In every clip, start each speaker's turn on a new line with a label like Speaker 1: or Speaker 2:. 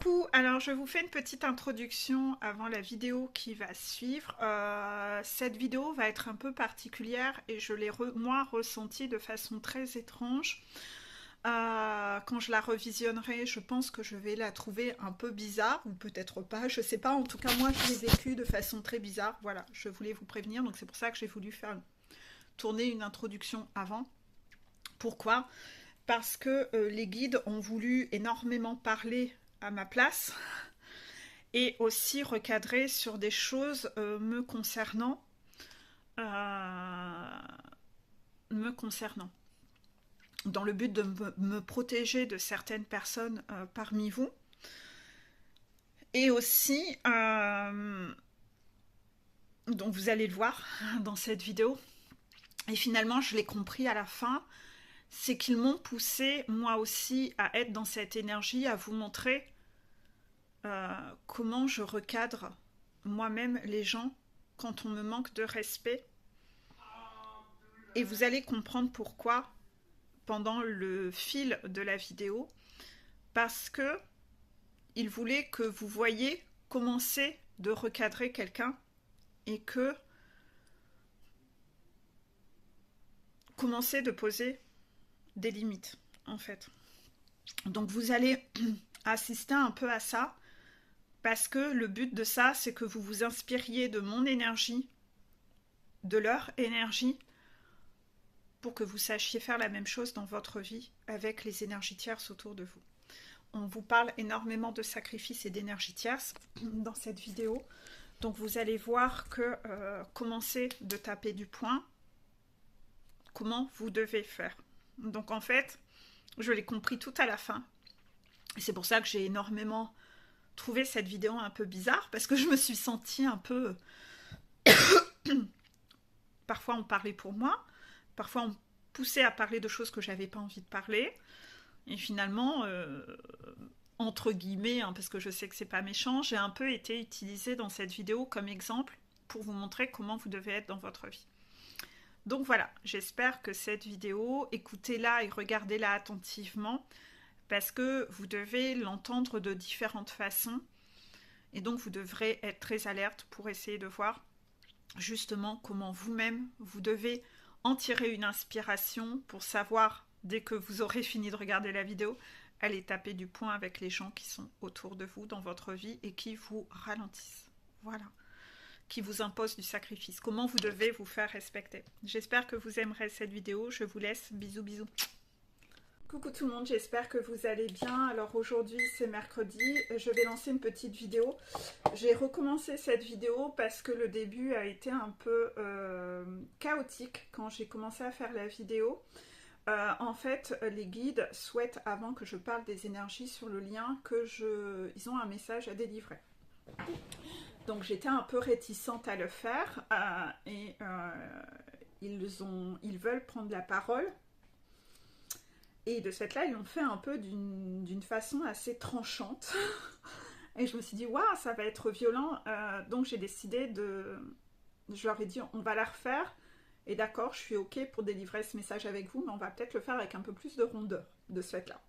Speaker 1: Coucou, alors je vous fais une petite introduction avant la vidéo qui va suivre. Cette vidéo va être un peu particulière et je l'ai moi ressentie de façon très étrange. Quand je la revisionnerai, je pense que je vais la trouver un peu bizarre, ou peut-être pas, je sais pas. En tout cas, moi je l'ai vécue de façon très bizarre. Voilà, je voulais vous prévenir, donc c'est pour ça que j'ai voulu faire tourner une introduction avant. Pourquoi? Parce que les guides ont voulu énormément parler à ma place et aussi recadrer sur des choses me concernant. euh, me concernant. Dans le but de me protéger de certaines personnes parmi vous. Et aussi, donc vous allez le voir dans cette vidéo, et finalement je l'ai compris à la fin, c'est qu'ils m'ont poussé moi aussi à être dans cette énergie, à vous montrer comment je recadre moi-même les gens quand on me manque de respect. Et vous allez comprendre pourquoi pendant le fil de la vidéo. Parce que il voulait que vous voyiez commencer de recadrer quelqu'un et que commencer de poser des limites, en fait. Donc vous allez assister un peu à ça, parce que le but de ça, c'est que vous vous inspiriez de mon énergie, de leur énergie, pour que vous sachiez faire la même chose dans votre vie avec les énergies tierces autour de vous. On vous parle énormément de sacrifices et d'énergie tierce dans cette vidéo. Donc vous allez voir que commencez de taper du poing, comment vous devez faire. Donc en fait, je l'ai compris tout à la fin. Et c'est pour ça que j'ai énormément trouvé cette vidéo un peu bizarre, parce que je me suis sentie un peu... Parfois on parlait pour moi, parfois on poussait à parler de choses que j'avais pas envie de parler. Et finalement, entre guillemets, hein, parce que je sais que c'est pas méchant, j'ai un peu été utilisée dans cette vidéo comme exemple pour vous montrer comment vous devez être dans votre vie. Donc voilà, j'espère que cette vidéo, écoutez-la et regardez-la attentivement, parce que vous devez l'entendre de différentes façons, et donc vous devrez être très alerte pour essayer de voir justement comment vous-même, vous devez en tirer une inspiration pour savoir, dès que vous aurez fini de regarder la vidéo, aller taper du poing avec les gens qui sont autour de vous dans votre vie et qui vous ralentissent. Voilà. Qui vous imposent du sacrifice. Comment vous devez vous faire respecter. J'espère que vous aimerez cette vidéo. Je vous laisse. Bisous, bisous. Coucou tout le monde, j'espère que vous allez bien. Alors aujourd'hui c'est mercredi, je vais lancer une petite vidéo. J'ai recommencé cette vidéo parce que le début a été un peu chaotique quand j'ai commencé à faire la vidéo. En fait, les guides souhaitent, avant que je parle des énergies sur le lien, ils ont un message à délivrer. Donc j'étais un peu réticente à le faire et ils veulent prendre la parole. Et de ce fait-là, ils l'ont fait un peu d'une façon assez tranchante. Et je me suis dit, waouh, ça va être violent. Donc j'ai décidé de... Je leur ai dit, on va la refaire. Et d'accord, je suis OK pour délivrer ce message avec vous, mais on va peut-être le faire avec un peu plus de rondeur de ce fait-là.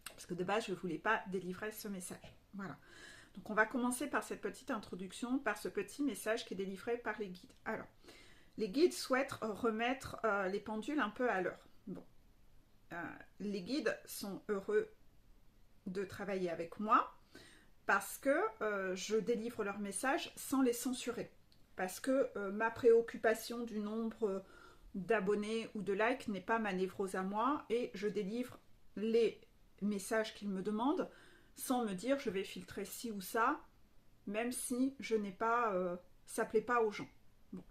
Speaker 1: Parce que de base, je ne voulais pas délivrer ce message. Voilà. Donc on va commencer par cette petite introduction, par ce petit message qui est délivré par les guides. Alors, les guides souhaitent remettre les pendules un peu à l'heure. Bon. Les guides sont heureux de travailler avec moi parce que je délivre leur message sans les censurer. Parce que ma préoccupation du nombre d'abonnés ou de likes n'est pas ma névrose à moi et je délivre les messages qu'ils me demandent sans me dire je vais filtrer ci ou ça, même si je n'ai pas, ça plaît pas aux gens. Bon.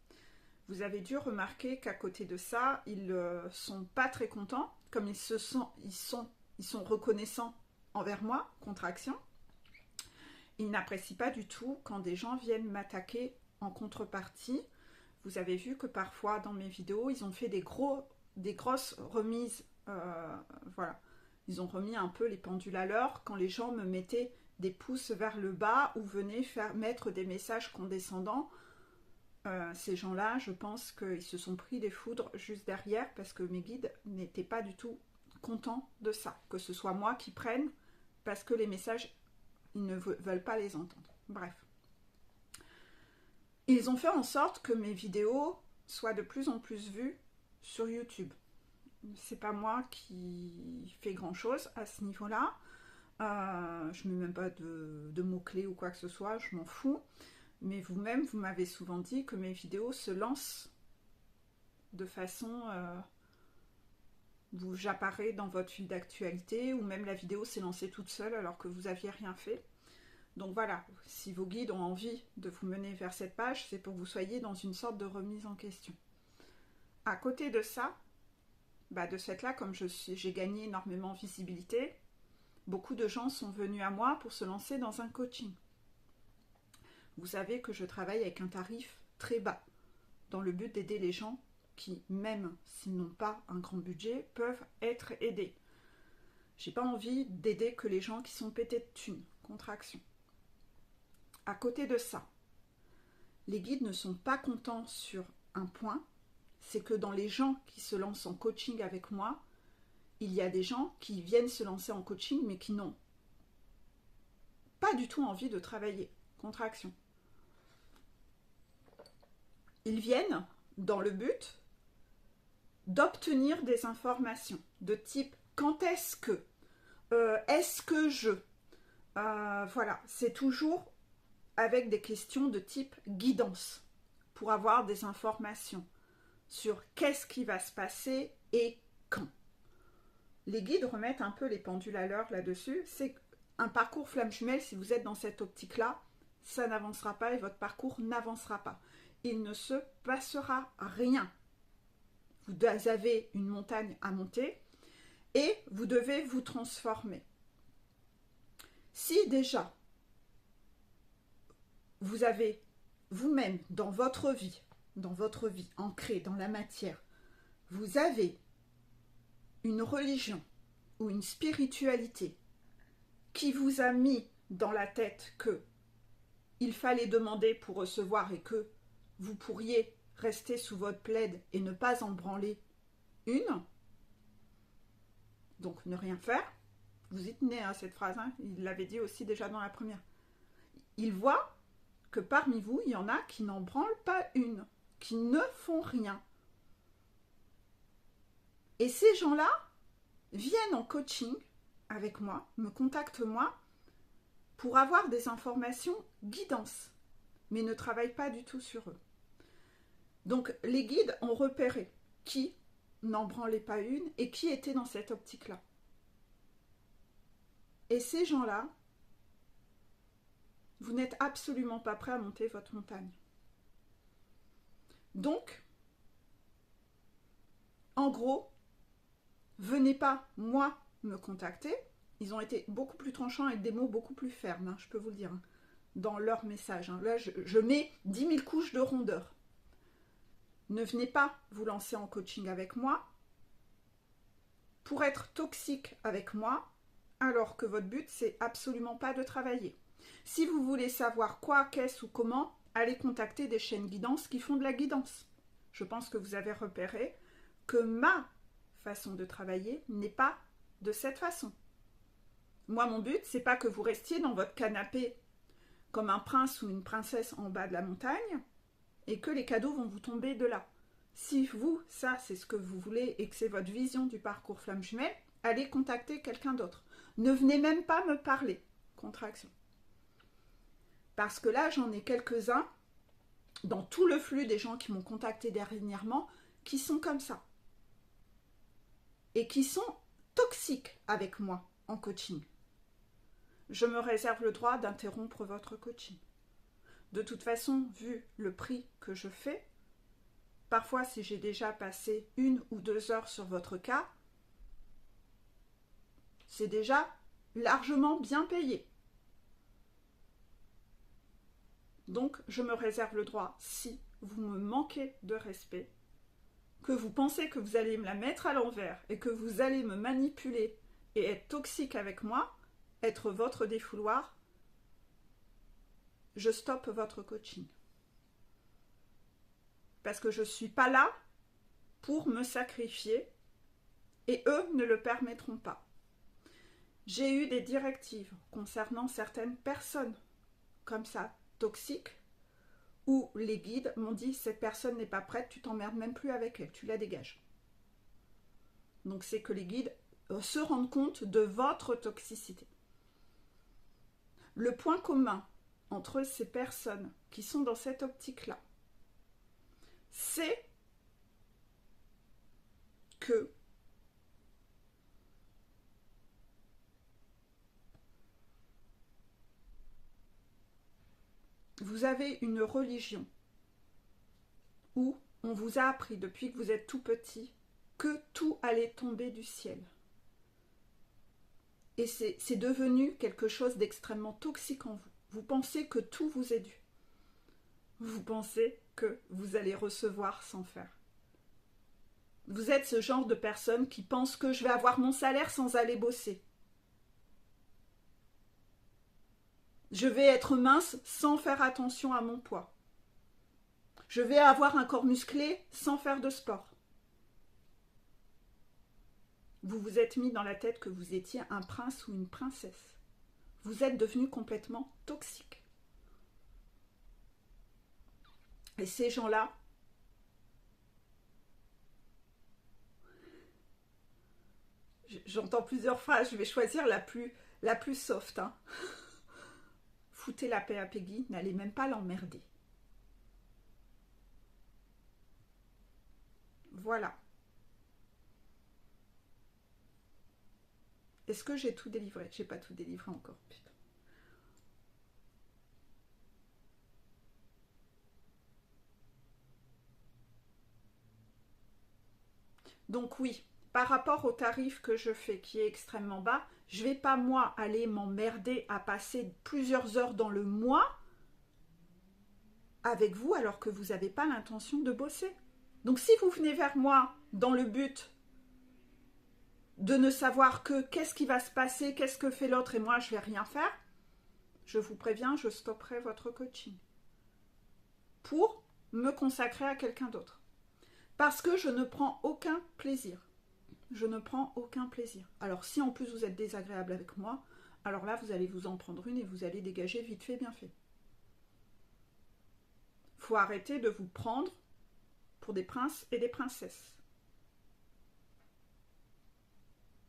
Speaker 1: Vous avez dû remarquer qu'à côté de ça, ils sont pas très contents, comme ils sont reconnaissants envers moi, contraction. Ils n'apprécient pas du tout quand des gens viennent m'attaquer en contrepartie. Vous avez vu que parfois dans mes vidéos, ils ont fait des grosses remises. Voilà. Ils ont remis un peu les pendules à l'heure quand les gens me mettaient des pouces vers le bas ou venaient mettre des messages condescendants. Ces gens-là, je pense qu'ils se sont pris des foudres juste derrière parce que mes guides n'étaient pas du tout contents de ça. Que ce soit moi qui prenne parce que les messages ils ne veulent pas les entendre. Bref. Ils ont fait en sorte que mes vidéos soient de plus en plus vues sur YouTube. C'est pas moi qui fais grand chose à ce niveau-là. Je mets même pas de mots-clés ou quoi que ce soit, je m'en fous. Mais vous-même, vous m'avez souvent dit que mes vidéos se lancent de façon... j'apparais dans votre fil d'actualité, ou même la vidéo s'est lancée toute seule alors que vous n'aviez rien fait. Donc voilà, si vos guides ont envie de vous mener vers cette page, c'est pour que vous soyez dans une sorte de remise en question. À côté de ça, de ce fait-là, comme j'ai gagné énormément de visibilité, beaucoup de gens sont venus à moi pour se lancer dans un coaching. Vous savez que je travaille avec un tarif très bas, dans le but d'aider les gens qui, même s'ils n'ont pas un grand budget, peuvent être aidés. J'ai pas envie d'aider que les gens qui sont pétés de thunes, contraction. À côté de ça, les guides ne sont pas contents sur un point, c'est que dans les gens qui se lancent en coaching avec moi, il y a des gens qui viennent se lancer en coaching mais qui n'ont pas du tout envie de travailler. Contraction. Ils viennent dans le but d'obtenir des informations de type quand est-ce que je voilà, c'est toujours avec des questions de type guidance pour avoir des informations sur qu'est-ce qui va se passer et quand. Les guides remettent un peu les pendules à l'heure là-dessus. C'est un parcours flamme jumelle, si vous êtes dans cette optique-là, ça n'avancera pas et votre parcours n'avancera pas. Il ne se passera rien. Vous avez une montagne à monter et vous devez vous transformer. Si déjà, vous avez vous-même dans votre vie ancrée dans la matière, vous avez une religion ou une spiritualité qui vous a mis dans la tête que il fallait demander pour recevoir et que vous pourriez rester sous votre plaide et ne pas en branler une, donc ne rien faire, vous y tenez à cette phrase, hein, il l'avait dit aussi déjà dans la première. Il voit que parmi vous, il y en a qui n'en branlent pas une, qui ne font rien. Et ces gens-là viennent en coaching avec moi, me contactent moi, pour avoir des informations guidance, mais ne travaillent pas du tout sur eux. Donc les guides ont repéré qui n'en branlait pas une et qui était dans cette optique-là. Et ces gens-là, vous n'êtes absolument pas prêts à monter votre montagne. Donc, en gros, venez pas, moi, me contacter. Ils ont été beaucoup plus tranchants avec des mots beaucoup plus fermes, hein, je peux vous le dire, hein, dans leur message. Hein. Là, je mets 10 000 couches de rondeur. Ne venez pas vous lancer en coaching avec moi pour être toxique avec moi, alors que votre but, c'est absolument pas de travailler. Si vous voulez savoir quoi, qu'est-ce ou comment, allez contacter des chaînes guidance qui font de la guidance. Je pense que vous avez repéré que ma façon de travailler n'est pas de cette façon. Moi, mon but, c'est pas que vous restiez dans votre canapé comme un prince ou une princesse en bas de la montagne et que les cadeaux vont vous tomber de là. Si vous, ça, c'est ce que vous voulez et que c'est votre vision du parcours flamme jumelle, allez contacter quelqu'un d'autre. Ne venez même pas me parler. Contraction. Parce que là, j'en ai quelques-uns dans tout le flux des gens qui m'ont contacté dernièrement qui sont comme ça. Et qui sont toxiques avec moi en coaching. Je me réserve le droit d'interrompre votre coaching. De toute façon, vu le prix que je fais, parfois si j'ai déjà passé 1 ou 2 heures sur votre cas, c'est déjà largement bien payé. Donc, je me réserve le droit, si vous me manquez de respect, que vous pensez que vous allez me la mettre à l'envers et que vous allez me manipuler et être toxique avec moi, être votre défouloir, je stoppe votre coaching. Parce que je ne suis pas là pour me sacrifier et eux ne le permettront pas. J'ai eu des directives concernant certaines personnes, comme ça, toxiques, où les guides m'ont dit, cette personne n'est pas prête, tu t'emmerdes même plus avec elle, tu la dégages. Donc c'est que les guides se rendent compte de votre toxicité. Le point commun entre ces personnes qui sont dans cette optique-là, c'est que vous avez une religion où on vous a appris depuis que vous êtes tout petit que tout allait tomber du ciel. Et c'est devenu quelque chose d'extrêmement toxique en vous. Vous pensez que tout vous est dû. Vous pensez que vous allez recevoir sans faire. Vous êtes ce genre de personne qui pense que je vais avoir mon salaire sans aller bosser. Je vais être mince sans faire attention à mon poids. Je vais avoir un corps musclé sans faire de sport. Vous vous êtes mis dans la tête que vous étiez un prince ou une princesse. Vous êtes devenu complètement toxique. Et ces gens-là, j'entends plusieurs phrases, je vais choisir la plus soft. Hein. Foutez la paix à Peggy, n'allez même pas l'emmerder. Voilà. Est-ce que j'ai tout délivré? J'ai pas tout délivré encore, putain. Donc oui, par rapport au tarif que je fais, qui est extrêmement bas, je vais pas moi aller m'emmerder à passer plusieurs heures dans le mois avec vous alors que vous n'avez pas l'intention de bosser. Donc si vous venez vers moi dans le but de ne savoir que qu'est-ce qui va se passer, qu'est-ce que fait l'autre et moi je vais rien faire, je vous préviens, je stopperai votre coaching pour me consacrer à quelqu'un d'autre. Parce que je ne prends aucun plaisir. Je ne prends aucun plaisir. Alors si en plus vous êtes désagréable avec moi, alors là vous allez vous en prendre une et vous allez dégager vite fait, bien fait. Faut arrêter de vous prendre pour des princes et des princesses.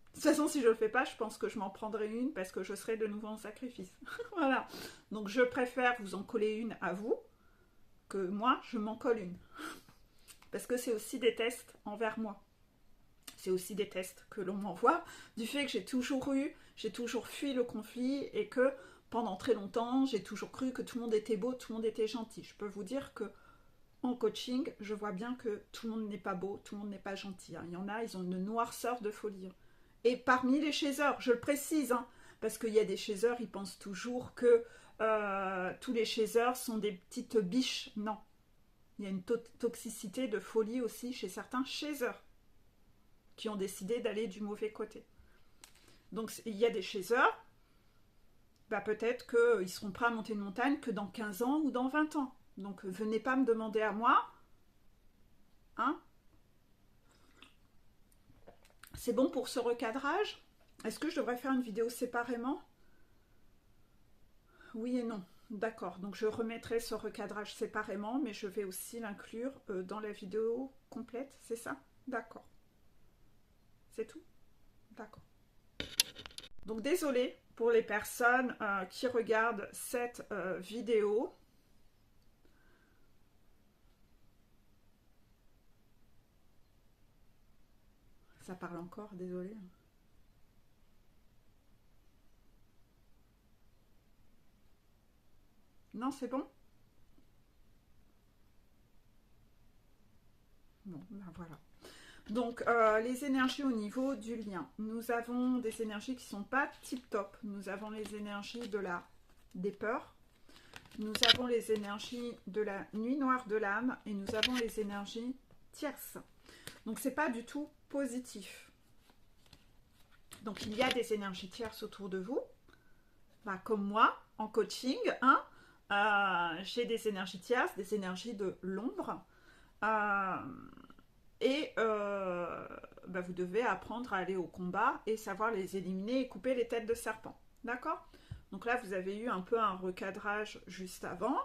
Speaker 1: De toute façon, si je ne le fais pas, je pense que je m'en prendrai une parce que je serai de nouveau en sacrifice. Voilà. Donc je préfère vous en coller une à vous que moi, je m'en colle une. Parce que c'est aussi des tests envers moi. C'est aussi des tests que l'on m'envoie du fait que j'ai toujours fui le conflit et que pendant très longtemps, j'ai toujours cru que tout le monde était beau, tout le monde était gentil. Je peux vous dire que en coaching, je vois bien que tout le monde n'est pas beau, tout le monde n'est pas gentil. Il y en a, ils ont une noirceur de folie. Et parmi les chaseurs, je le précise, parce qu'il y a des chaseurs, ils pensent toujours que tous les chaseurs sont des petites biches. Non. Il y a une toxicité de folie aussi chez certains chaseurs qui ont décidé d'aller du mauvais côté. Donc il y a des chaseurs, peut-être qu'ils seront prêts à monter une montagne que dans 15 ans ou dans 20 ans. Donc venez pas me demander à moi, C'est bon pour ce recadrage? Est-ce que je devrais faire une vidéo séparément? Oui et non. D'accord, donc je remettrai ce recadrage séparément, mais je vais aussi l'inclure dans la vidéo complète, c'est ça? D'accord. C'est tout? D'accord. Donc désolée pour les personnes qui regardent cette vidéo. Ça parle encore, désolée. Non, c'est bon? Bon, ben voilà. Donc, les énergies au niveau du lien. Nous avons des énergies qui ne sont pas tip-top. Nous avons les énergies des peurs. Nous avons les énergies de la nuit noire de l'âme. Et nous avons les énergies tierces. Donc, ce n'est pas du tout positif. Donc, il y a des énergies tierces autour de vous. Comme moi, en coaching, j'ai des énergies tierces, des énergies de l'ombre. bah, vous devez apprendre à aller au combat et savoir les éliminer et couper les têtes de serpent. D'accord? Donc là, vous avez eu un peu un recadrage juste avant.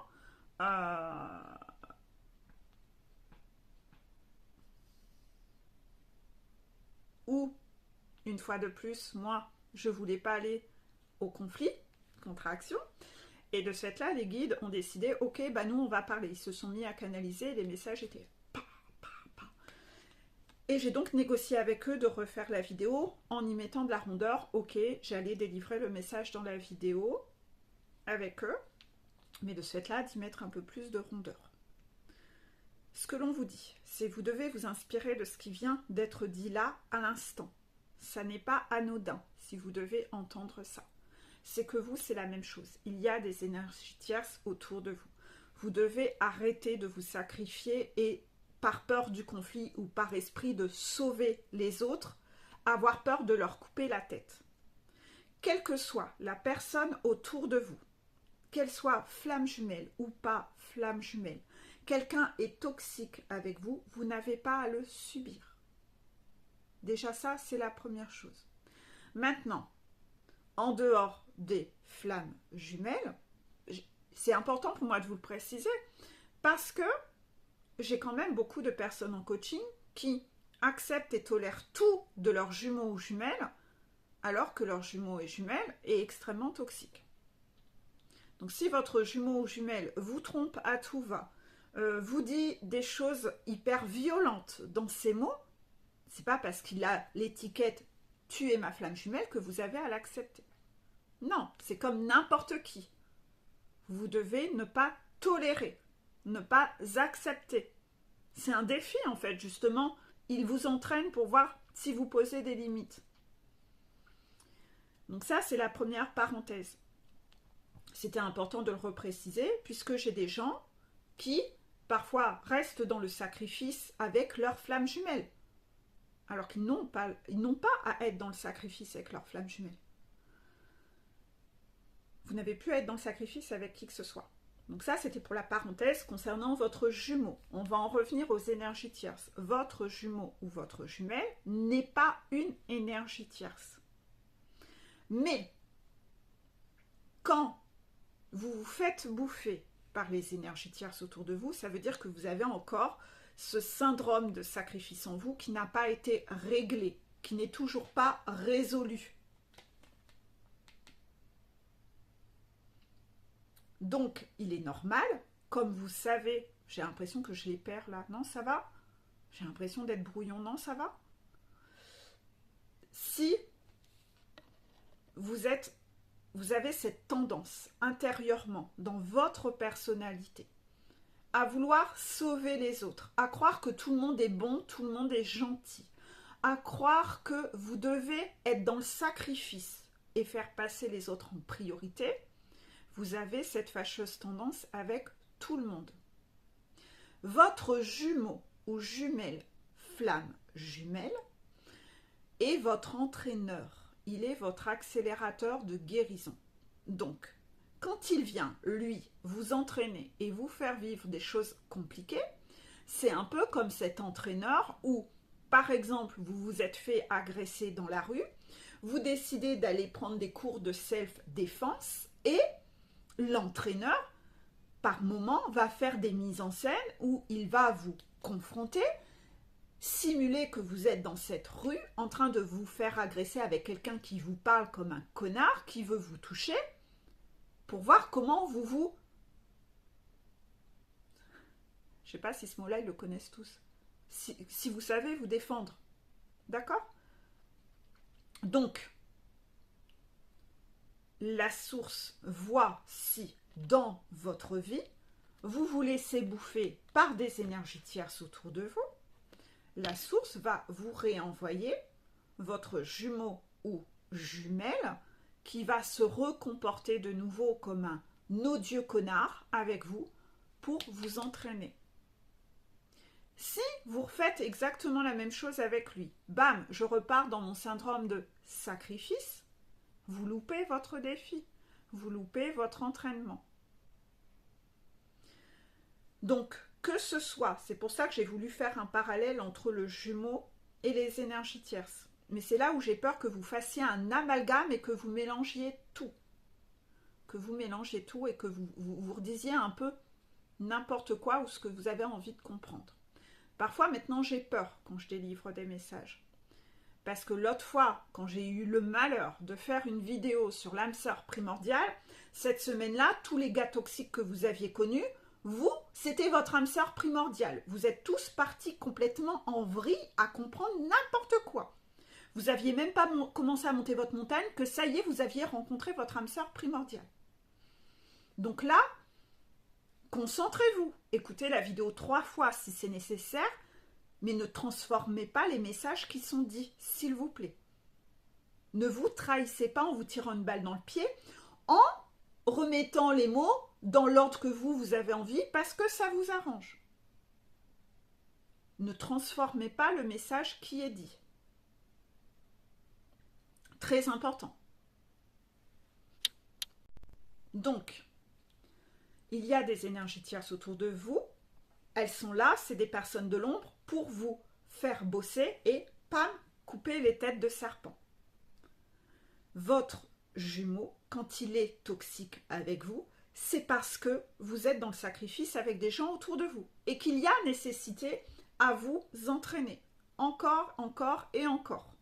Speaker 1: Où, une fois de plus, moi, je ne voulais pas aller au conflit, contre-action. Et de ce fait-là, les guides ont décidé, ok, bah nous, on va parler. Ils se sont mis à canaliser, les messages étaient... Et j'ai donc négocié avec eux de refaire la vidéo en y mettant de la rondeur. Ok, j'allais délivrer le message dans la vidéo avec eux, mais de ce fait-là, d'y mettre un peu plus de rondeur. Ce que l'on vous dit, c'est que vous devez vous inspirer de ce qui vient d'être dit là, à l'instant. Ça n'est pas anodin, si vous devez entendre ça. C'est que vous, c'est la même chose. Il y a des énergies tierces autour de vous. Vous devez arrêter de vous sacrifier et, par peur du conflit ou par esprit de sauver les autres, avoir peur de leur couper la tête. Quelle que soit la personne autour de vous, qu'elle soit flamme jumelle ou pas flamme jumelle, quelqu'un est toxique avec vous, vous n'avez pas à le subir. Déjà ça, c'est la première chose. Maintenant, en dehors des flammes jumelles, c'est important pour moi de vous le préciser, parce que j'ai quand même beaucoup de personnes en coaching qui acceptent et tolèrent tout de leurs jumeaux ou jumelles, alors que leur jumeau et jumelle est extrêmement toxique. Donc si votre jumeau ou jumelle vous trompe à tout va, vous dit des choses hyper violentes dans ses mots, c'est pas parce qu'il a l'étiquette « tu es ma flamme jumelle » que vous avez à l'accepter. Non, c'est comme n'importe qui. Vous devez ne pas tolérer, ne pas accepter. C'est un défi en fait, justement. Il vous entraîne pour voir si vous posez des limites. Donc ça, c'est la première parenthèse. C'était important de le repréciser, puisque j'ai des gens qui, parfois, restent dans le sacrifice avec leur flamme jumelle, alors qu'ils n'ont pas à être dans le sacrifice avec leur flamme jumelle. Vous n'avez plus à être dans le sacrifice avec qui que ce soit. Donc ça, c'était pour la parenthèse concernant votre jumeau. On va en revenir aux énergies tierces. Votre jumeau ou votre jumelle n'est pas une énergie tierce. Mais, quand vous vous faites bouffer par les énergies tierces autour de vous, ça veut dire que vous avez encore ce syndrome de sacrifice en vous qui n'a pas été réglé, qui n'est toujours pas résolu. Donc, il est normal, comme vous savez, j'ai l'impression que je les perds là, non, ça va? J'ai l'impression d'être brouillon, non, ça va? Si vous avez cette tendance intérieurement dans votre personnalité à vouloir sauver les autres, à croire que tout le monde est bon, tout le monde est gentil, à croire que vous devez être dans le sacrifice et faire passer les autres en priorité, vous avez cette fâcheuse tendance avec tout le monde. Votre jumeau ou jumelle, flamme jumelle, est votre entraîneur. Il est votre accélérateur de guérison. Donc, quand il vient, lui, vous entraîner et vous faire vivre des choses compliquées, c'est un peu comme cet entraîneur où, par exemple, vous vous êtes fait agresser dans la rue, vous décidez d'aller prendre des cours de self-défense et l'entraîneur, par moment, va faire des mises en scène où il va vous confronter, simuler que vous êtes dans cette rue en train de vous faire agresser avec quelqu'un qui vous parle comme un connard, qui veut vous toucher, pour voir comment vous... Je ne sais pas si ce mot-là, ils le connaissent tous. Si vous savez vous défendre. D'accord? Donc, la source voit si, dans votre vie, vous vous laissez bouffer par des énergies tierces autour de vous, la source va vous réenvoyer votre jumeau ou jumelle qui va se recomporter de nouveau comme un odieux connard avec vous pour vous entraîner. Si vous refaites exactement la même chose avec lui, bam, je repars dans mon syndrome de sacrifice, vous loupez votre défi, vous loupez votre entraînement. Donc, que ce soit, c'est pour ça que j'ai voulu faire un parallèle entre le jumeau et les énergies tierces. Mais c'est là où j'ai peur que vous fassiez un amalgame et que vous mélangiez tout. Que vous mélangez tout et que vous redisiez un peu n'importe quoi ou ce que vous avez envie de comprendre. Parfois, maintenant, j'ai peur quand je délivre des messages. Parce que l'autre fois, quand j'ai eu le malheur de faire une vidéo sur l'âme sœur primordiale, cette semaine-là, tous les gars toxiques que vous aviez connus, vous, c'était votre âme sœur primordiale. Vous êtes tous partis complètement en vrille à comprendre n'importe quoi. Vous aviez même pas commencé à monter votre montagne que ça y est, vous aviez rencontré votre âme sœur primordiale. Donc là, concentrez-vous. Écoutez la vidéo 3 fois si c'est nécessaire, mais ne transformez pas les messages qui sont dits, s'il vous plaît. Ne vous trahissez pas en vous tirant une balle dans le pied, en remettant les mots dans l'ordre que vous avez envie, parce que ça vous arrange. Ne transformez pas le message qui est dit. Très important. Donc, il y a des énergies tierces autour de vous. Elles sont là, c'est des personnes de l'ombre pour vous faire bosser et, pam, couper les têtes de serpent. Votre jumeau, quand il est toxique avec vous, c'est parce que vous êtes dans le sacrifice avec des gens autour de vous et qu'il y a nécessité à vous entraîner. Encore, encore et encore.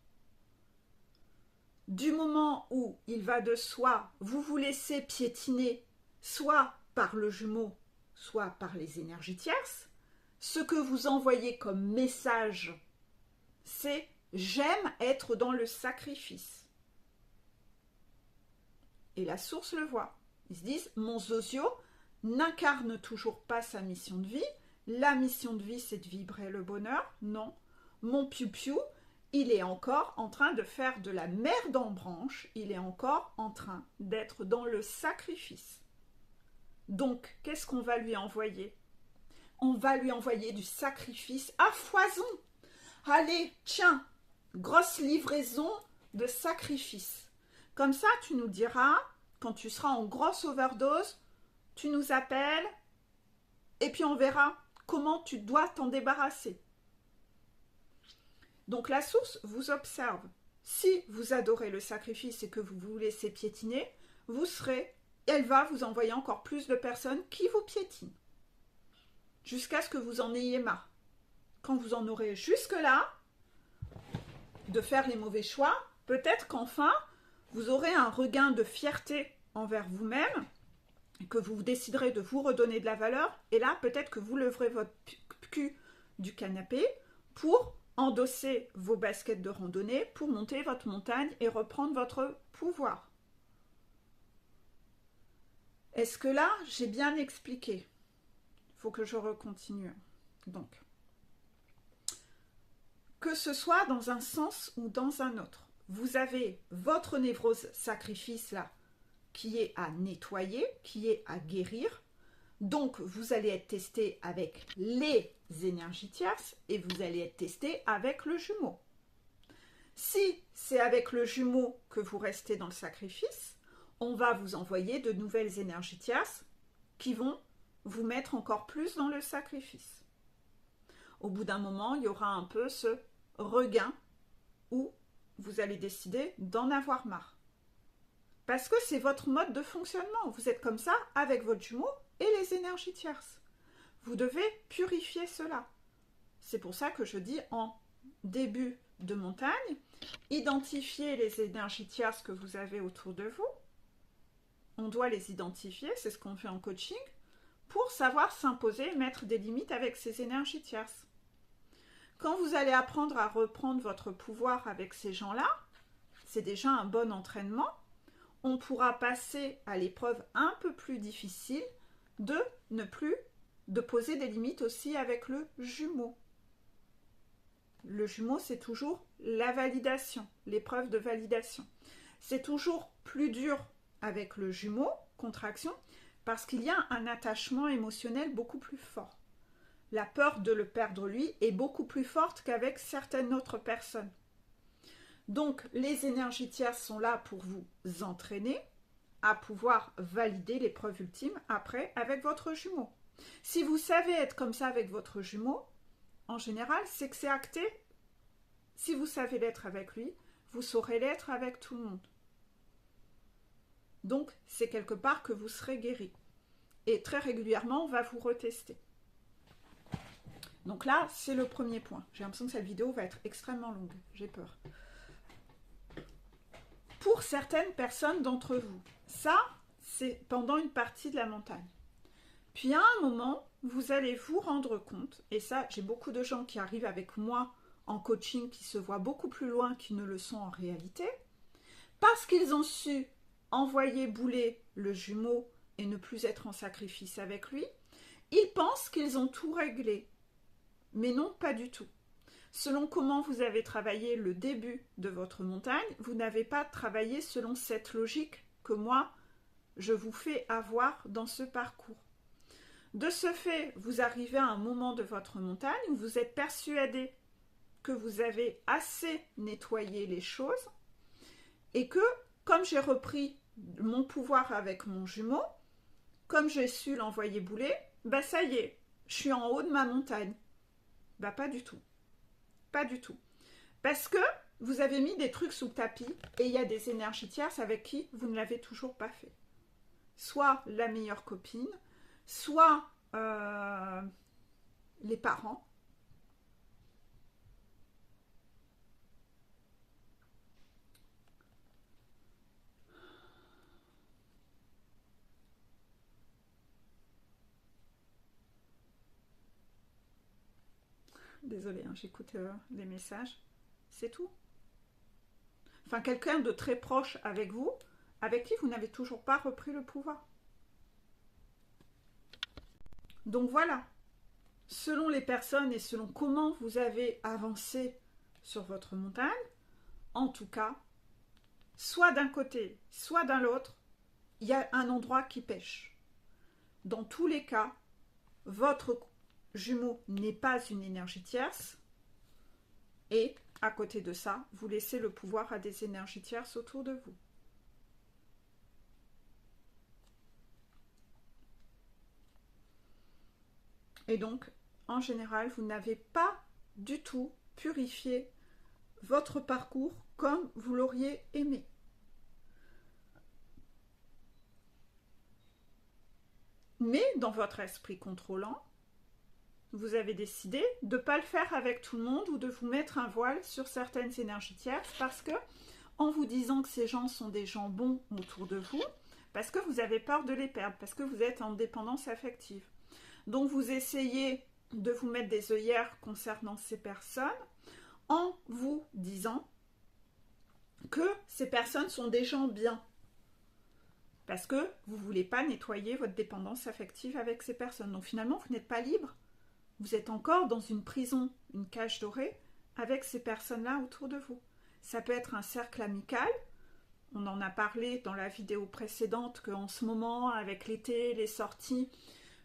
Speaker 1: Du moment où il va de soi, vous vous laissez piétiner, soit par le jumeau, soit par les énergies tierces, ce que vous envoyez comme message, c'est « j'aime être dans le sacrifice ». Et la source le voit. Ils se disent « mon Zosio n'incarne toujours pas sa mission de vie. La mission de vie, c'est de vibrer le bonheur. Non. Mon Piu-Piu, il est encore en train de faire de la merde en branche. Il est encore en train d'être dans le sacrifice. » Donc, qu'est-ce qu'on va lui envoyer? On va lui envoyer du sacrifice à foison. Allez, tiens, grosse livraison de sacrifice. Comme ça, tu nous diras, quand tu seras en grosse overdose, tu nous appelles et puis on verra comment tu dois t'en débarrasser. Donc la source vous observe. Si vous adorez le sacrifice et que vous vous laissez piétiner, elle va vous envoyer encore plus de personnes qui vous piétinent. Jusqu'à ce que vous en ayez marre. Quand vous en aurez jusque-là, de faire les mauvais choix, peut-être qu'enfin, vous aurez un regain de fierté envers vous-même, que vous déciderez de vous redonner de la valeur, et là, peut-être que vous leverez votre cul du canapé pour endosser vos baskets de randonnée, pour monter votre montagne et reprendre votre pouvoir. Est-ce que là, j'ai bien expliqué? Il faut que je recontinue. Donc, que ce soit dans un sens ou dans un autre, vous avez votre névrose sacrifice là, qui est à nettoyer, qui est à guérir. Donc, vous allez être testé avec les énergies tierces et vous allez être testé avec le jumeau. Si c'est avec le jumeau que vous restez dans le sacrifice, on va vous envoyer de nouvelles énergies tierces qui vont vous mettre encore plus dans le sacrifice. Au bout d'un moment, il y aura un peu ce regain où vous allez décider d'en avoir marre. Parce que c'est votre mode de fonctionnement. Vous êtes comme ça avec votre jumeau et les énergies tierces. Vous devez purifier cela. C'est pour ça que je dis en début de montagne, identifiez les énergies tierces que vous avez autour de vous. On doit les identifier, c'est ce qu'on fait en coaching, pour savoir s'imposer, mettre des limites avec ces énergies tierces. Quand vous allez apprendre à reprendre votre pouvoir avec ces gens-là, c'est déjà un bon entraînement. On pourra passer à l'épreuve un peu plus difficile de poser des limites aussi avec le jumeau. Le jumeau, c'est toujours la validation, l'épreuve de validation. C'est toujours plus dur avec le jumeau, contraction, parce qu'il y a un attachement émotionnel beaucoup plus fort. La peur de le perdre lui est beaucoup plus forte qu'avec certaines autres personnes. Donc, les énergies tierces sont là pour vous entraîner à pouvoir valider l'épreuve ultime après avec votre jumeau. Si vous savez être comme ça avec votre jumeau, en général, c'est que c'est acté Si vous savez l'être avec lui, vous saurez l'être avec tout le monde. Donc, c'est quelque part que vous serez guéri. Et très régulièrement, on va vous retester. Donc là, c'est le premier point. J'ai l'impression que cette vidéo va être extrêmement longue. J'ai peur. Pour certaines personnes d'entre vous, ça, c'est pendant une partie de la montagne. Puis à un moment, vous allez vous rendre compte, et ça, j'ai beaucoup de gens qui arrivent avec moi en coaching qui se voient beaucoup plus loin qu'ils ne le sont en réalité, parce qu'ils ont su envoyer bouler le jumeau et ne plus être en sacrifice avec lui, ils pensent qu'ils ont tout réglé. Mais non, pas du tout. Selon comment vous avez travaillé le début de votre montagne, vous n'avez pas travaillé selon cette logique que moi, je vous fais avoir dans ce parcours. De ce fait, vous arrivez à un moment de votre montagne où vous êtes persuadé que vous avez assez nettoyé les choses et que, comme j'ai repris mon pouvoir avec mon jumeau, comme j'ai su l'envoyer bouler, bah ça y est, je suis en haut de ma montagne. Bah pas du tout. Pas du tout. Parce que vous avez mis des trucs sous le tapis et il y a des énergies tierces avec qui vous ne l'avez toujours pas fait. Soit la meilleure copine, soit les parents. Désolée, hein, j'écoute les messages. C'est tout. Enfin, quelqu'un de très proche avec vous, avec qui vous n'avez toujours pas repris le pouvoir. Donc voilà, selon les personnes et selon comment vous avez avancé sur votre montagne, en tout cas, soit d'un côté, soit d'un l'autre, il y a un endroit qui pêche. Dans tous les cas, votre jumeau n'est pas une énergie tierce et à côté de ça, vous laissez le pouvoir à des énergies tierces autour de vous. Et donc, en général, vous n'avez pas du tout purifié votre parcours comme vous l'auriez aimé. Mais dans votre esprit contrôlant, vous avez décidé de ne pas le faire avec tout le monde ou de vous mettre un voile sur certaines énergies tierces parce que, en vous disant que ces gens sont des gens bons autour de vous, parce que vous avez peur de les perdre, parce que vous êtes en dépendance affective. Donc vous essayez de vous mettre des œillères concernant ces personnes en vous disant que ces personnes sont des gens bien. Parce que vous ne voulez pas nettoyer votre dépendance affective avec ces personnes. Donc finalement, vous n'êtes pas libre. Vous êtes encore dans une prison, une cage dorée, avec ces personnes-là autour de vous. Ça peut être un cercle amical. On en a parlé dans la vidéo précédente qu'en ce moment, avec l'été, les sorties,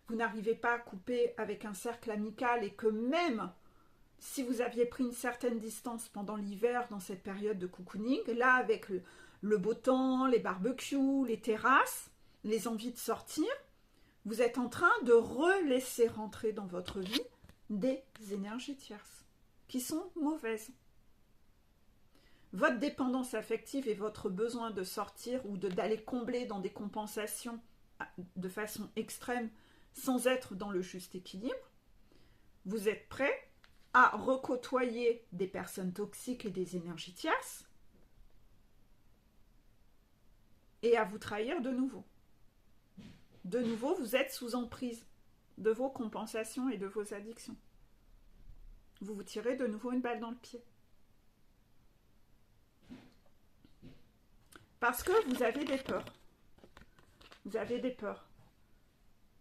Speaker 1: vous n'arrivez pas à couper avec un cercle amical et que même si vous aviez pris une certaine distance pendant l'hiver dans cette période de cocooning, là avec le beau temps, les barbecues, les terrasses, les envies de sortir, vous êtes en train de relaisser rentrer dans votre vie des énergies tierces qui sont mauvaises. Votre dépendance affective et votre besoin de sortir ou d'aller combler dans des compensations de façon extrême sans être dans le juste équilibre, vous êtes prêt à recôtoyer des personnes toxiques et des énergies tierces et à vous trahir de nouveau. De nouveau, vous êtes sous emprise de vos compensations et de vos addictions. Vous vous tirez de nouveau une balle dans le pied. Parce que vous avez des peurs. Vous avez des peurs.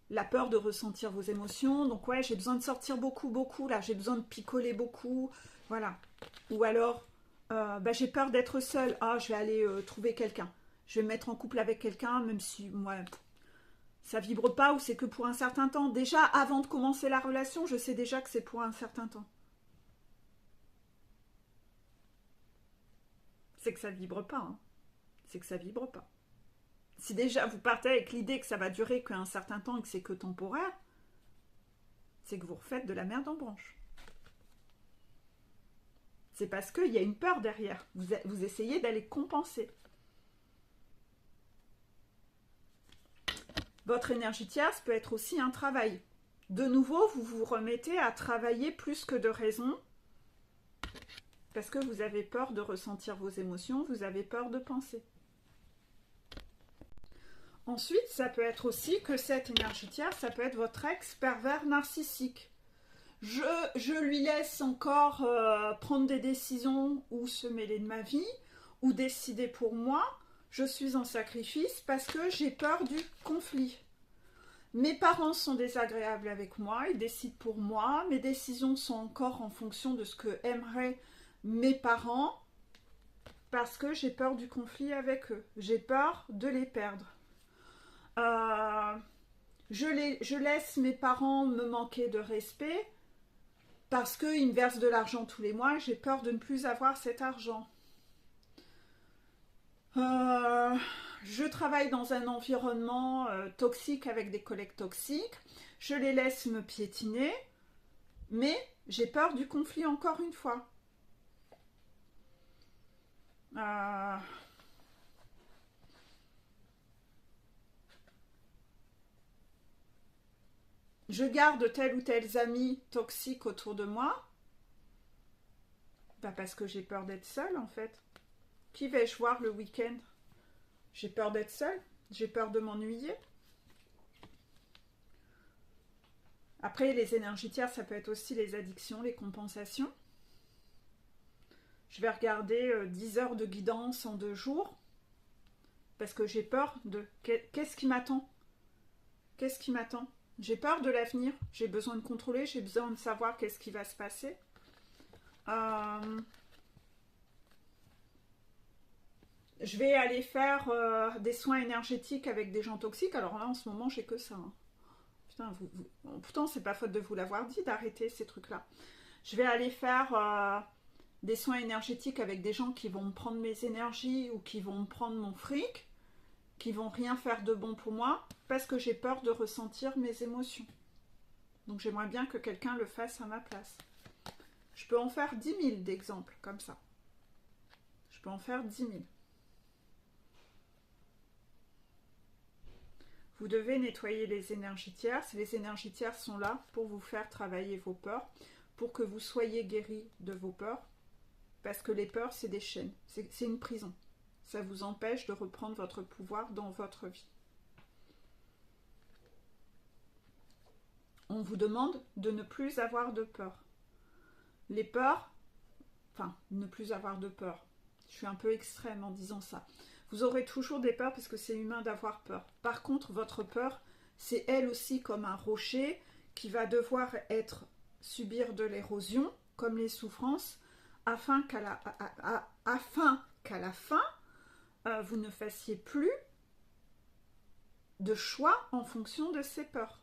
Speaker 1: La peur de ressentir vos émotions. Donc ouais, j'ai besoin de sortir beaucoup, là. J'ai besoin de picoler beaucoup. Voilà. Ou alors, j'ai peur d'être seule. Ah, je vais aller trouver quelqu'un. Je vais me mettre en couple avec quelqu'un, même si moi, ça vibre pas ou c'est que pour un certain temps. Déjà, avant de commencer la relation, je sais déjà que c'est pour un certain temps. C'est que ça vibre pas. Hein. C'est que ça vibre pas. Si déjà vous partez avec l'idée que ça va durer qu'un certain temps et que c'est que temporaire, c'est que vous refaites de la merde en branche. C'est parce qu'il y a une peur derrière. Vous essayez d'aller compenser. Votre énergie tierce peut être aussi un travail. De nouveau, vous vous remettez à travailler plus que de raison parce que vous avez peur de ressentir vos émotions, vous avez peur de penser. Ensuite, ça peut être aussi que cette énergie tierce, ça peut être votre ex pervers narcissique. Je lui laisse encore prendre des décisions ou se mêler de ma vie ou décider pour moi. Je suis en sacrifice parce que j'ai peur du conflit. Mes parents sont désagréables avec moi, ils décident pour moi. Mes décisions sont encore en fonction de ce que aimeraient mes parents parce que j'ai peur du conflit avec eux. J'ai peur de les perdre. Je laisse mes parents me manquer de respect parce qu'ils me versent de l'argent tous les mois et j'ai peur de ne plus avoir cet argent. Je travaille dans un environnement toxique avec des collègues toxiques. Je les laisse me piétiner, mais j'ai peur du conflit encore une fois. Je garde tel ou tel ami toxique autour de moi. Parce que j'ai peur d'être seule en fait. Qui vais-je voir le week-end? J'ai peur d'être seule. J'ai peur de m'ennuyer. Après, les énergies tierces, ça peut être aussi les addictions, les compensations. Je vais regarder 10 heures de guidance en 2 jours. Parce que j'ai peur de... Qu'est-ce qui m'attend? Qu'est-ce qui m'attend? J'ai peur de l'avenir, j'ai besoin de contrôler, j'ai besoin de savoir qu'est-ce qui va se passer. Je vais aller faire des soins énergétiques avec des gens toxiques. Alors là, en ce moment, j'ai que ça. Hein. Putain, pourtant, c'est pas faute de vous l'avoir dit d'arrêter ces trucs-là. Je vais aller faire des soins énergétiques avec des gens qui vont me prendre mes énergies ou qui vont me prendre mon fric, qui vont rien faire de bon pour moi parce que j'ai peur de ressentir mes émotions. Donc j'aimerais bien que quelqu'un le fasse à ma place. Je peux en faire 10 000 d'exemples comme ça. Je peux en faire 10 000. Vous devez nettoyer les énergies tierces. Les énergies tierces sont là pour vous faire travailler vos peurs, pour que vous soyez guéri de vos peurs. Parce que les peurs, c'est des chaînes. C'est une prison. Ça vous empêche de reprendre votre pouvoir dans votre vie. On vous demande de ne plus avoir de peur. Les peurs, enfin, ne plus avoir de peur. Je suis un peu extrême en disant ça. Vous aurez toujours des peurs parce que c'est humain d'avoir peur. Par contre, votre peur, c'est elle aussi comme un rocher qui va devoir subir de l'érosion, comme les souffrances, afin qu'à la fin, vous ne fassiez plus de choix en fonction de ces peurs.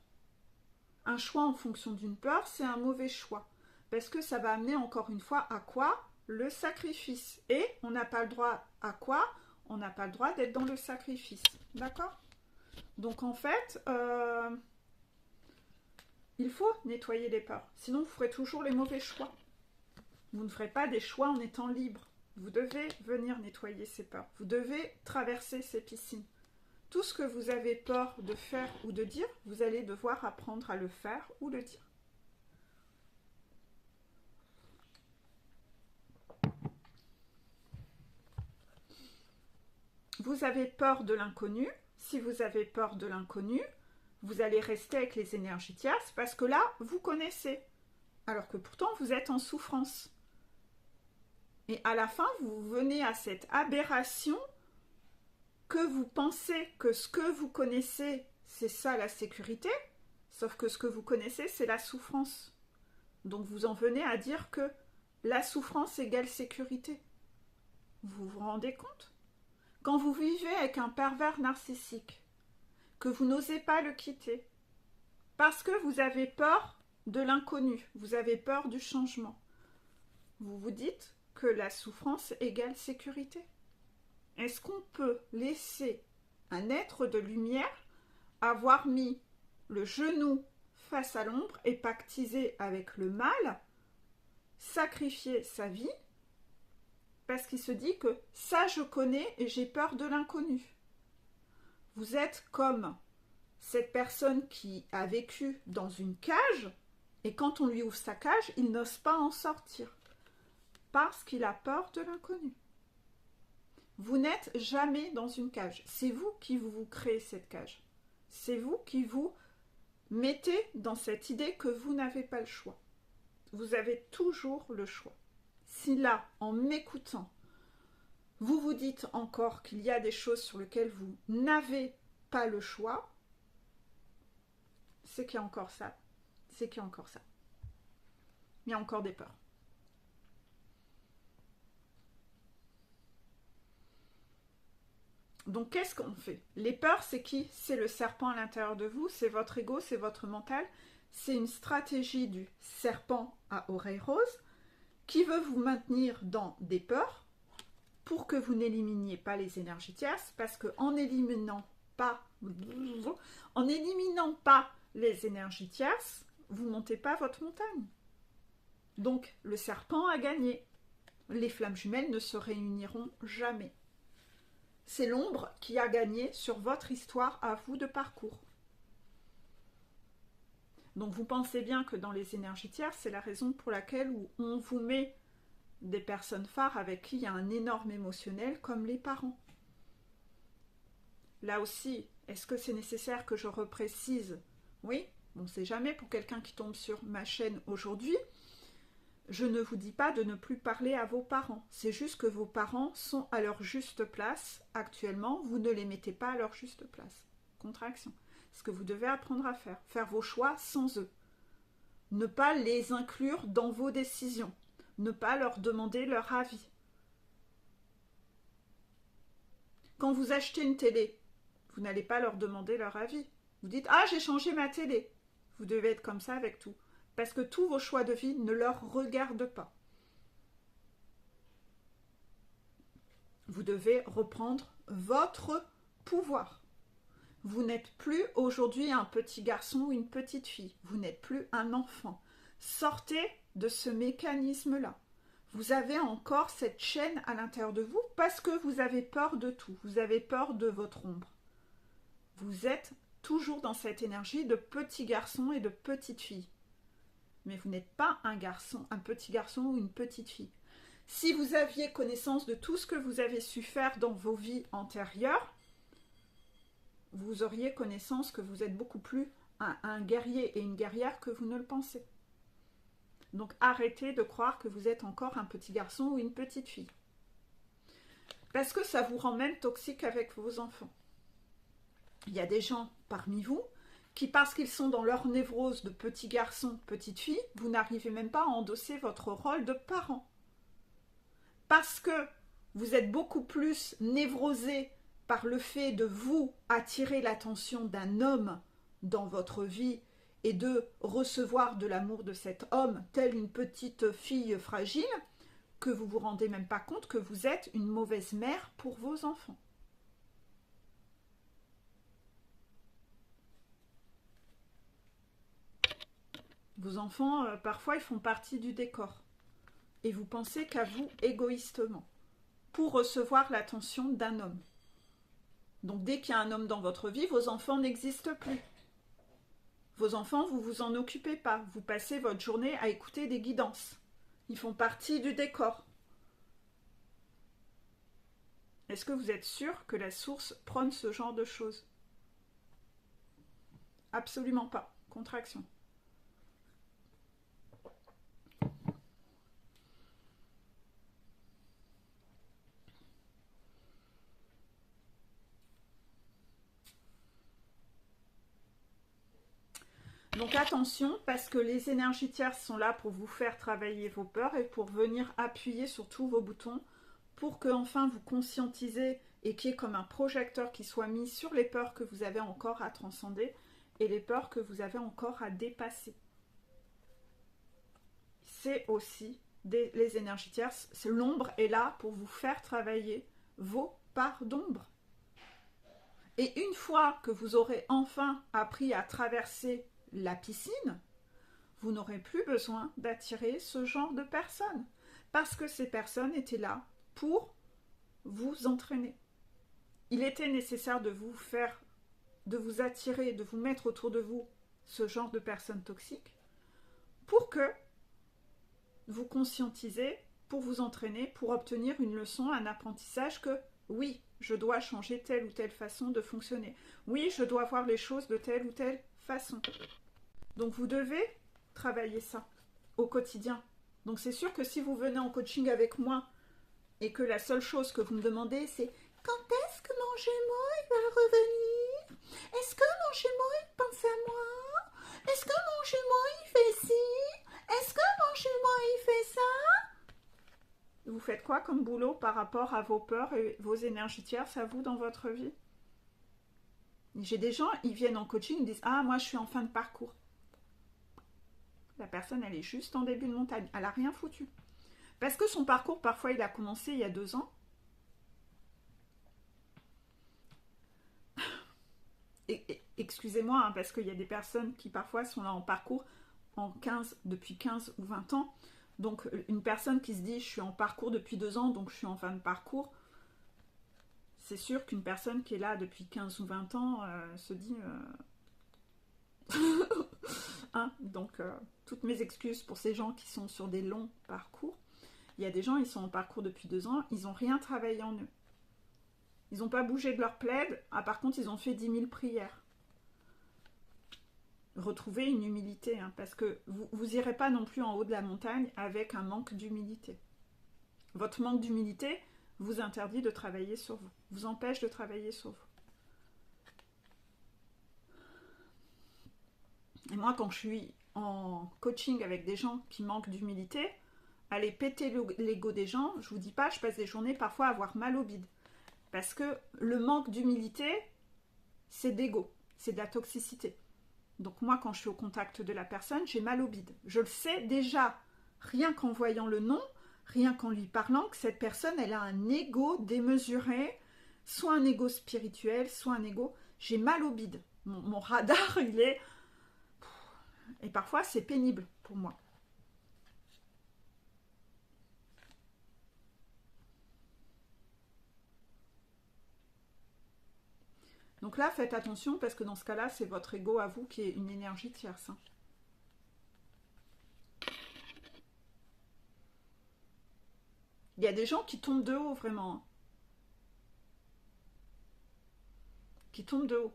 Speaker 1: Un choix en fonction d'une peur, c'est un mauvais choix. Parce que ça va amener encore une fois à quoi? Le sacrifice. Et on n'a pas le droit à quoi? On n'a pas le droit d'être dans le sacrifice. D'accord? Donc en fait, il faut nettoyer les peurs. Sinon, vous ferez toujours les mauvais choix. Vous ne ferez pas des choix en étant libre. Vous devez venir nettoyer ces peurs. Vous devez traverser ces piscines. Tout ce que vous avez peur de faire ou de dire, vous allez devoir apprendre à le faire ou le dire. Vous avez peur de l'inconnu. Si vous avez peur de l'inconnu, vous allez rester avec les énergies tierces parce que là, vous connaissez. Alors que pourtant, vous êtes en souffrance. Et à la fin, vous venez à cette aberration que vous pensez que ce que vous connaissez, c'est ça la sécurité, sauf que ce que vous connaissez, c'est la souffrance. Donc vous en venez à dire que la souffrance égale sécurité. Vous vous rendez compte? Quand vous vivez avec un pervers narcissique, que vous n'osez pas le quitter, parce que vous avez peur de l'inconnu, vous avez peur du changement, vous vous dites que la souffrance égale sécurité. Est-ce qu'on peut laisser un être de lumière avoir mis le genou à l'ombre et pactiser avec le mal, sacrifier sa vie parce qu'il se dit que ça je connais et j'ai peur de l'inconnu. Vous êtes comme cette personne qui a vécu dans une cage et quand on lui ouvre sa cage, il n'ose pas en sortir parce qu'il a peur de l'inconnu. Vous n'êtes jamais dans une cage. C'est vous qui vous créez cette cage. C'est vous qui vous mettez dans cette idée que vous n'avez pas le choix. Vous avez toujours le choix. Si là, en m'écoutant, vous vous dites encore qu'il y a des choses sur lesquelles vous n'avez pas le choix, c'est qu'il y a encore ça. C'est qu'il y a encore ça. Il y a encore des peurs. Donc, qu'est-ce qu'on fait? Les peurs, c'est qui? C'est le serpent à l'intérieur de vous, c'est votre ego, c'est votre mental. C'est une stratégie du serpent à oreille rose qui veut vous maintenir dans des peurs pour que vous n'éliminiez pas les énergies tierces, parce qu'en n'éliminant pas les énergies tierces, vous ne montez pas votre montagne. Donc, le serpent a gagné. Les flammes jumelles ne se réuniront jamais. C'est l'ombre qui a gagné sur votre histoire à vous de parcours. Donc vous pensez bien que dans les énergies tierces, c'est la raison pour laquelle on vous met des personnes phares avec qui il y a un énorme émotionnel, comme les parents. Là aussi, est-ce que c'est nécessaire que je reprécise? Oui, on ne sait jamais pour quelqu'un qui tombe sur ma chaîne aujourd'hui. Je ne vous dis pas de ne plus parler à vos parents. C'est juste que vos parents sont à leur juste place actuellement. Vous ne les mettez pas à leur juste place. Contraction. Ce que vous devez apprendre à faire. Faire vos choix sans eux. Ne pas les inclure dans vos décisions. Ne pas leur demander leur avis. Quand vous achetez une télé, vous n'allez pas leur demander leur avis. Vous dites « Ah, j'ai changé ma télé ». Vous devez être comme ça avec tout. Parce que tous vos choix de vie ne leur regardent pas. Vous devez reprendre votre pouvoir. Vous n'êtes plus aujourd'hui un petit garçon ou une petite fille. Vous n'êtes plus un enfant. Sortez de ce mécanisme-là. Vous avez encore cette chaîne à l'intérieur de vous parce que vous avez peur de tout. Vous avez peur de votre ombre. Vous êtes toujours dans cette énergie de petit garçon et de petite fille. Mais vous n'êtes pas un garçon, un petit garçon ou une petite fille. Si vous aviez connaissance de tout ce que vous avez su faire dans vos vies antérieures, vous auriez connaissance que vous êtes beaucoup plus un guerrier et une guerrière que vous ne le pensez. Donc arrêtez de croire que vous êtes encore un petit garçon ou une petite fille. Parce que ça vous rend même toxique avec vos enfants. Il y a des gens parmi vous qui, parce qu'ils sont dans leur névrose de petit garçon, petite fille, vous n'arrivez même pas à endosser votre rôle de parent. Parce que vous êtes beaucoup plus névrosé par le fait de vous attirer l'attention d'un homme dans votre vie et de recevoir de l'amour de cet homme, telle une petite fille fragile, que vous ne vous rendez même pas compte que vous êtes une mauvaise mère pour vos enfants. Vos enfants, parfois, ils font partie du décor. Et vous pensez qu'à vous égoïstement, pour recevoir l'attention d'un homme. Donc dès qu'il y a un homme dans votre vie, vos enfants n'existent plus. Vos enfants, vous ne vous en occupez pas. Vous passez votre journée à écouter des guidances. Ils font partie du décor. Est-ce que vous êtes sûr que la source prône ce genre de choses? Absolument pas. Contraction. Donc attention, parce que les énergies tierces sont là pour vous faire travailler vos peurs et pour venir appuyer sur tous vos boutons pour que enfin vous conscientisez et qu'il y ait comme un projecteur qui soit mis sur les peurs que vous avez encore à transcender et les peurs que vous avez encore à dépasser. C'est aussi les énergies tierces, l'ombre est là pour vous faire travailler vos parts d'ombre. Et une fois que vous aurez enfin appris à traverser la piscine, vous n'aurez plus besoin d'attirer ce genre de personnes. Parce que ces personnes étaient là pour vous entraîner. Il était nécessaire de vous attirer, de vous mettre autour de vous ce genre de personnes toxiques pour que vous conscientisez, pour vous entraîner, pour obtenir une leçon, un apprentissage que oui, je dois changer telle ou telle façon de fonctionner. Oui, je dois voir les choses de telle ou telle façon. Donc vous devez travailler ça au quotidien. Donc c'est sûr que si vous venez en coaching avec moi et que la seule chose que vous me demandez c'est quand est-ce que mon Gémeaux il va revenir? Est-ce que mon Gémeaux il pense à moi? Est-ce que mon Gémeaux il fait ci? Est-ce que mon Gémeaux il fait ça? Vous faites quoi comme boulot par rapport à vos peurs et vos énergies tierces à vous dans votre vie? J'ai des gens, ils viennent en coaching, ils disent ah moi je suis en fin de parcours. La personne elle est juste en début de montagne, elle n'a rien foutu. Parce que son parcours parfois il a commencé il y a 2 ans. Excusez-moi, hein, parce qu'il y a des personnes qui parfois sont là en parcours depuis 15 ou 20 ans. Donc une personne qui se dit je suis en parcours depuis 2 ans, donc je suis en fin de parcours, c'est sûr qu'une personne qui est là depuis 15 ou 20 ans se dit... hein, donc toutes mes excuses pour ces gens qui sont sur des longs parcours. Il y a des gens, ils sont en parcours depuis 2 ans, ils n'ont rien travaillé en eux. Ils n'ont pas bougé de leur plaid, par contre ils ont fait 10 000 prières. Retrouvez une humilité, hein, parce que vous n'irez pas non plus en haut de la montagne avec un manque d'humilité. Votre manque d'humilité vous interdit de travailler sur vous, vous empêche de travailler sur vous. Et moi, quand je suis en coaching avec des gens qui manquent d'humilité, aller péter l'ego des gens, je vous dis pas, je passe des journées parfois à avoir mal au bide. Parce que le manque d'humilité, c'est d'ego, c'est de la toxicité. Donc moi, quand je suis au contact de la personne, j'ai mal au bide. Je le sais déjà, rien qu'en voyant le nom, rien qu'en lui parlant, que cette personne, elle a un ego démesuré, soit un ego spirituel, soit un ego... J'ai mal au bide. Mon radar, il est... Et parfois, c'est pénible pour moi. Donc là, faites attention parce que dans ce cas-là, c'est votre ego à vous qui est une énergie tierce. Hein. Il y a des gens qui tombent de haut, vraiment. Qui tombent de haut.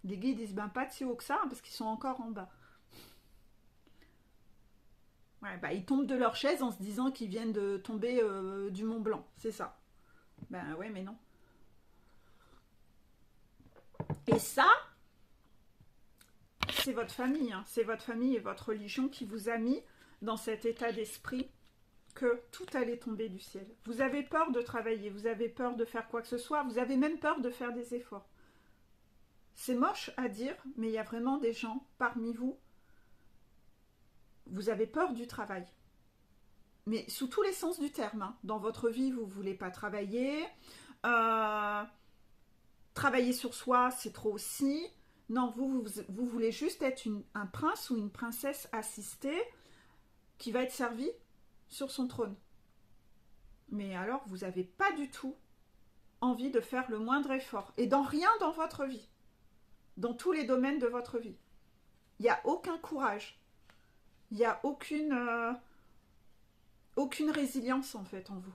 Speaker 1: Les guides disent, ben pas de si haut que ça, hein, parce qu'ils sont encore en bas. Ouais, bah, ils tombent de leur chaise en se disant qu'ils viennent de tomber du Mont Blanc, c'est ça. Ben ouais, mais non. Et ça, c'est votre famille, hein. C'est votre famille et votre religion qui vous a mis dans cet état d'esprit que tout allait tomber du ciel. Vous avez peur de travailler, vous avez peur de faire quoi que ce soit, vous avez même peur de faire des efforts. C'est moche à dire, mais il y a vraiment des gens parmi vous, vous avez peur du travail. Mais sous tous les sens du terme, hein. Dans votre vie, vous ne voulez pas travailler, travailler sur soi, c'est trop aussi. Non, vous voulez juste être un prince ou une princesse assistée qui va être servi sur son trône. Mais alors, vous n'avez pas du tout envie de faire le moindre effort. Et dans rien dans votre vie. Dans tous les domaines de votre vie. Il n'y a aucun courage. Il n'y a aucune résilience en fait en vous.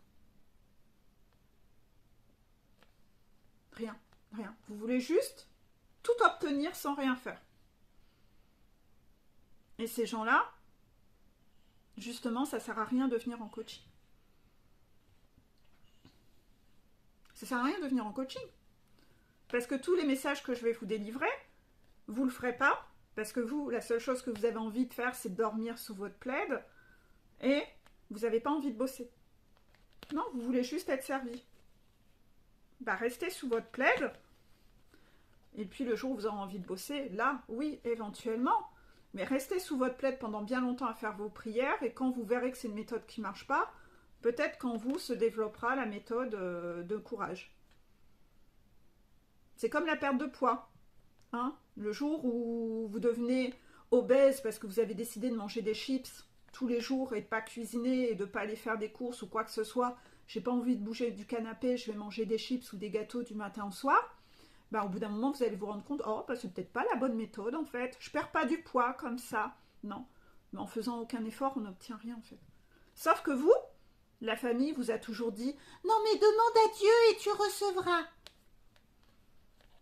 Speaker 1: Rien. Rien. Vous voulez juste tout obtenir sans rien faire. Et ces gens-là, justement, ça ne sert à rien de venir en coaching. Ça ne sert à rien de venir en coaching. Parce que tous les messages que je vais vous délivrer, vous ne le ferez pas. Parce que vous, la seule chose que vous avez envie de faire, c'est de dormir sous votre plaid. Et vous n'avez pas envie de bosser. Non, vous voulez juste être servi. Bah, restez sous votre plaid. Et puis le jour où vous aurez envie de bosser, là, oui, éventuellement. Mais restez sous votre plaid pendant bien longtemps à faire vos prières. Et quand vous verrez que c'est une méthode qui ne marche pas, peut-être qu'en vous se développera la méthode de courage. C'est comme la perte de poids. Hein, le jour où vous devenez obèse parce que vous avez décidé de manger des chips tous les jours et de pas cuisiner et de pas aller faire des courses ou quoi que ce soit, j'ai pas envie de bouger du canapé, je vais manger des chips ou des gâteaux du matin au soir, bah, au bout d'un moment, vous allez vous rendre compte, oh, bah, c'est peut-être pas la bonne méthode en fait, je perds pas du poids comme ça. Non, mais en faisant aucun effort, on n'obtient rien en fait. Sauf que vous, la famille vous a toujours dit, non mais demande à Dieu et tu recevras.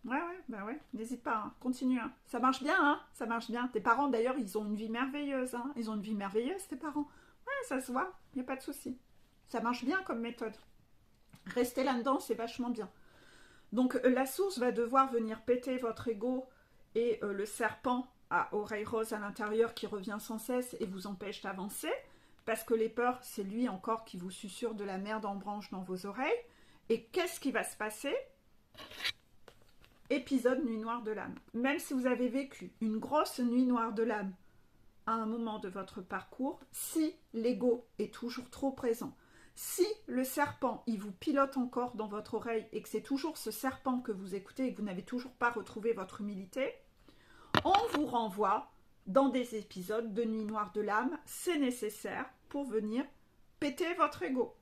Speaker 1: Ouais, n'hésite pas, hein. Continue, hein. Ça marche bien, hein, ça marche bien. Tes parents, d'ailleurs, ils ont une vie merveilleuse, hein. Ils ont une vie merveilleuse, tes parents. Ouais, ça se voit, il n'y a pas de souci. Ça marche bien comme méthode. Rester là-dedans, c'est vachement bien. Donc, la source va devoir venir péter votre ego et le serpent à oreille rose à l'intérieur qui revient sans cesse et vous empêche d'avancer, parce que les peurs, c'est lui encore qui vous susurre de la merde en branche dans vos oreilles. Et qu'est-ce qui va se passer ? Épisode nuit noire de l'âme. Même si vous avez vécu une grosse nuit noire de l'âme à un moment de votre parcours, si l'ego est toujours trop présent, si le serpent, il vous pilote encore dans votre oreille et que c'est toujours ce serpent que vous écoutez et que vous n'avez toujours pas retrouvé votre humilité, on vous renvoie dans des épisodes de nuit noire de l'âme, c'est nécessaire pour venir péter votre ego.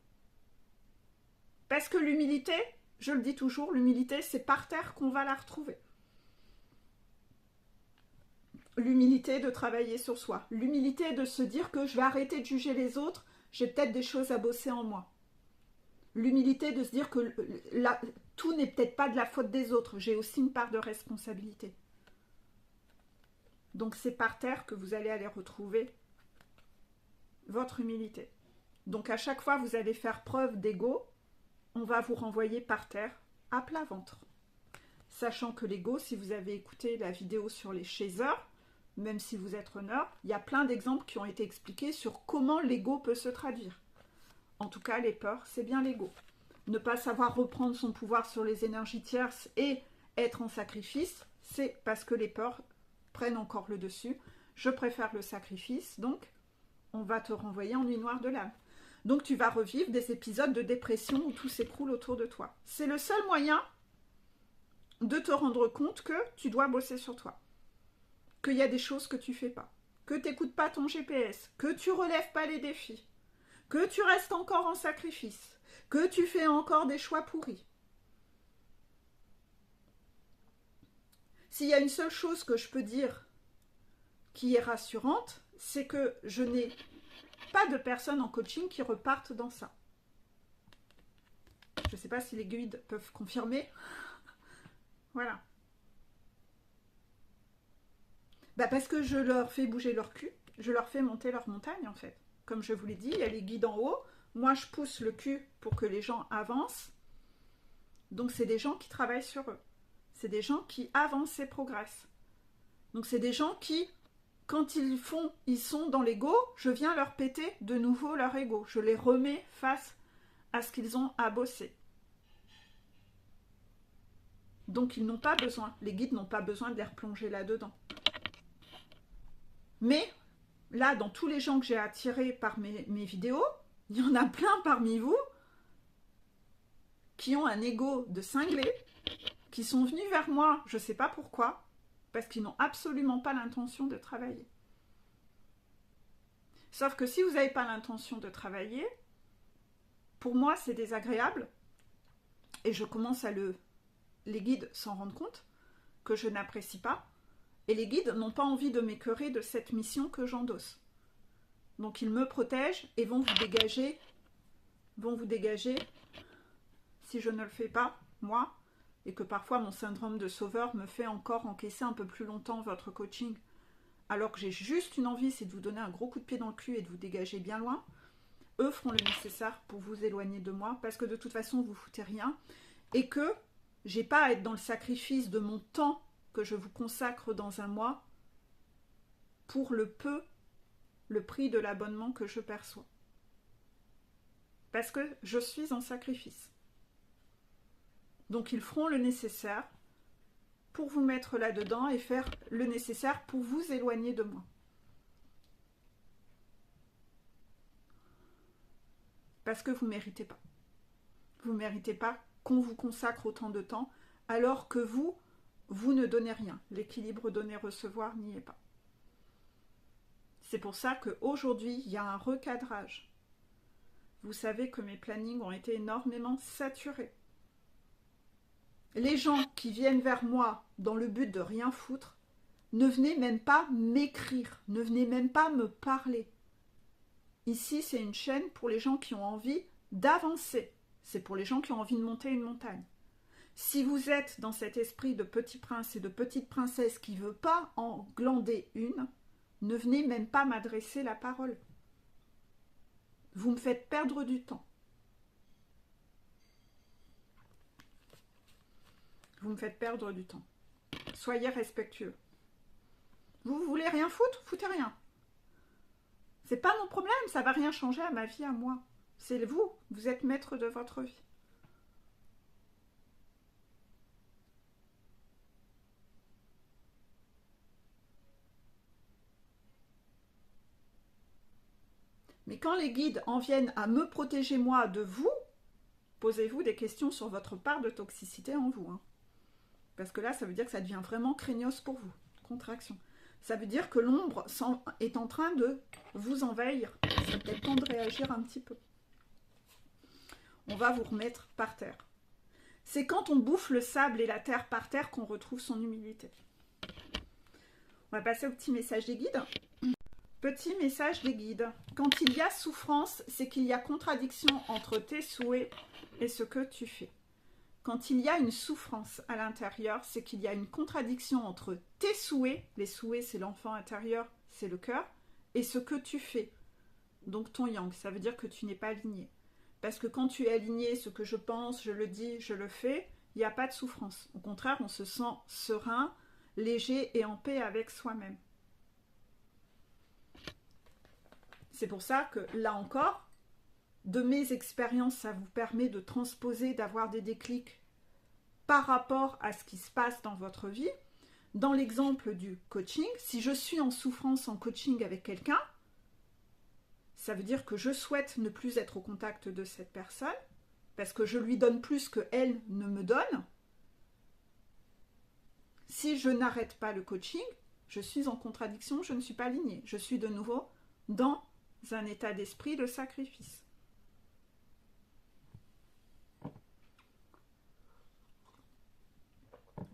Speaker 1: Parce que l'humilité, je le dis toujours, l'humilité, c'est par terre qu'on va la retrouver. L'humilité de travailler sur soi. L'humilité de se dire que je vais arrêter de juger les autres, j'ai peut-être des choses à bosser en moi. L'humilité de se dire que tout n'est peut-être pas de la faute des autres, j'ai aussi une part de responsabilité. Donc c'est par terre que vous allez aller retrouver votre humilité. Donc à chaque fois vous allez faire preuve d'ego, on va vous renvoyer par terre à plat ventre. Sachant que l'ego, si vous avez écouté la vidéo sur les chasers, même si vous êtes runner, il y a plein d'exemples qui ont été expliqués sur comment l'ego peut se traduire. En tout cas, les peurs, c'est bien l'ego. Ne pas savoir reprendre son pouvoir sur les énergies tierces et être en sacrifice, c'est parce que les peurs prennent encore le dessus. Je préfère le sacrifice, donc on va te renvoyer en nuit noire de l'âme. Donc tu vas revivre des épisodes de dépression où tout s'écroule autour de toi. C'est le seul moyen de te rendre compte que tu dois bosser sur toi. Qu'il y a des choses que tu fais pas. Que tu n'écoutes pas ton GPS. Que tu relèves pas les défis. Que tu restes encore en sacrifice. Que tu fais encore des choix pourris. S'il y a une seule chose que je peux dire qui est rassurante, c'est que je n'ai pas de personnes en coaching qui repartent dans ça. Je ne sais pas si les guides peuvent confirmer. Voilà. Bah parce que je leur fais bouger leur cul, je leur fais monter leur montagne en fait. Comme je vous l'ai dit, il y a les guides en haut, moi je pousse le cul pour que les gens avancent. Donc c'est des gens qui travaillent sur eux. C'est des gens qui avancent et progressent. Donc c'est des gens qui, quand ils sont dans l'ego, je viens leur péter de nouveau leur ego. Je les remets face à ce qu'ils ont à bosser. Donc ils n'ont pas besoin, les guides n'ont pas besoin de les replonger là-dedans. Mais là, dans tous les gens que j'ai attirés par mes vidéos, il y en a plein parmi vous qui ont un ego de cinglé, qui sont venus vers moi, je ne sais pas pourquoi, parce qu'ils n'ont absolument pas l'intention de travailler. Sauf que si vous n'avez pas l'intention de travailler, pour moi c'est désagréable, et je commence à les guides s'en rendent compte, que je n'apprécie pas, et les guides n'ont pas envie de m'écœurer de cette mission que j'endosse. Donc ils me protègent et vont vous dégager si je ne le fais pas, moi, et que parfois mon syndrome de sauveur me fait encore encaisser un peu plus longtemps votre coaching, alors que j'ai juste une envie, c'est de vous donner un gros coup de pied dans le cul et de vous dégager bien loin. Eux feront le nécessaire pour vous éloigner de moi, parce que de toute façon vous foutez rien, et que j'ai pas à être dans le sacrifice de mon temps que je vous consacre dans un mois pour le prix de l'abonnement que je perçois. Parce que je suis en sacrifice. Donc ils feront le nécessaire pour vous mettre là-dedans et faire le nécessaire pour vous éloigner de moi. Parce que vous ne méritez pas. Vous ne méritez pas qu'on vous consacre autant de temps alors que vous ne donnez rien. L'équilibre donner-recevoir n'y est pas. C'est pour ça qu'aujourd'hui, il y a un recadrage. Vous savez que mes plannings ont été énormément saturés. Les gens qui viennent vers moi dans le but de rien foutre, ne venez même pas m'écrire, ne venez même pas me parler. Ici, c'est une chaîne pour les gens qui ont envie d'avancer. C'est pour les gens qui ont envie de monter une montagne. Si vous êtes dans cet esprit de petit prince et de petite princesse qui ne veut pas en glander une, ne venez même pas m'adresser la parole. Vous me faites perdre du temps. Vous me faites perdre du temps. Soyez respectueux. Vous voulez rien foutre? Foutez rien. C'est pas mon problème, ça va rien changer à ma vie, à moi. C'est vous, vous êtes maître de votre vie. Mais quand les guides en viennent à me protéger moi de vous, posez-vous des questions sur votre part de toxicité en vous. Hein. Parce que là, ça veut dire que ça devient vraiment craignos pour vous. Contraction. Ça veut dire que l'ombre est en train de vous envahir. C'est peut-être temps de réagir un petit peu. On va vous remettre par terre. C'est quand on bouffe le sable et la terre par terre qu'on retrouve son humilité. On va passer au petit message des guides. Petit message des guides. Quand il y a souffrance, c'est qu'il y a contradiction entre tes souhaits et ce que tu fais. Quand il y a une souffrance à l'intérieur, c'est qu'il y a une contradiction entre tes souhaits, les souhaits c'est l'enfant intérieur, c'est le cœur, et ce que tu fais. Donc ton yang, ça veut dire que tu n'es pas aligné. Parce que quand tu es aligné, ce que je pense, je le dis, je le fais, il n'y a pas de souffrance. Au contraire, on se sent serein, léger et en paix avec soi-même. C'est pour ça que, là encore, de mes expériences, ça vous permet de transposer, d'avoir des déclics par rapport à ce qui se passe dans votre vie. Dans l'exemple du coaching, si je suis en souffrance en coaching avec quelqu'un, ça veut dire que je souhaite ne plus être au contact de cette personne, parce que je lui donne plus qu'elle ne me donne. Si je n'arrête pas le coaching, je suis en contradiction, je ne suis pas alignée. Je suis de nouveau dans un état d'esprit de sacrifice.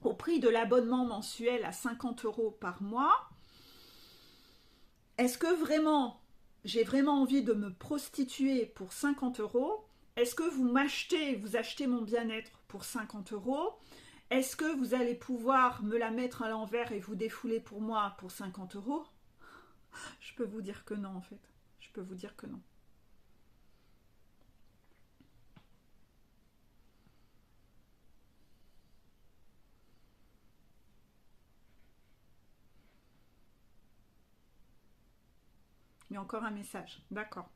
Speaker 1: Au prix de l'abonnement mensuel à 50 € par mois, est-ce que vraiment, j'ai vraiment envie de me prostituer pour 50 €? Est-ce que vous achetez mon bien-être pour 50 €? Est-ce que vous allez pouvoir me la mettre à l'envers et vous défouler pour moi pour 50 €? Je peux vous dire que non, en fait. Je peux vous dire que non. Il y a encore un message. D'accord.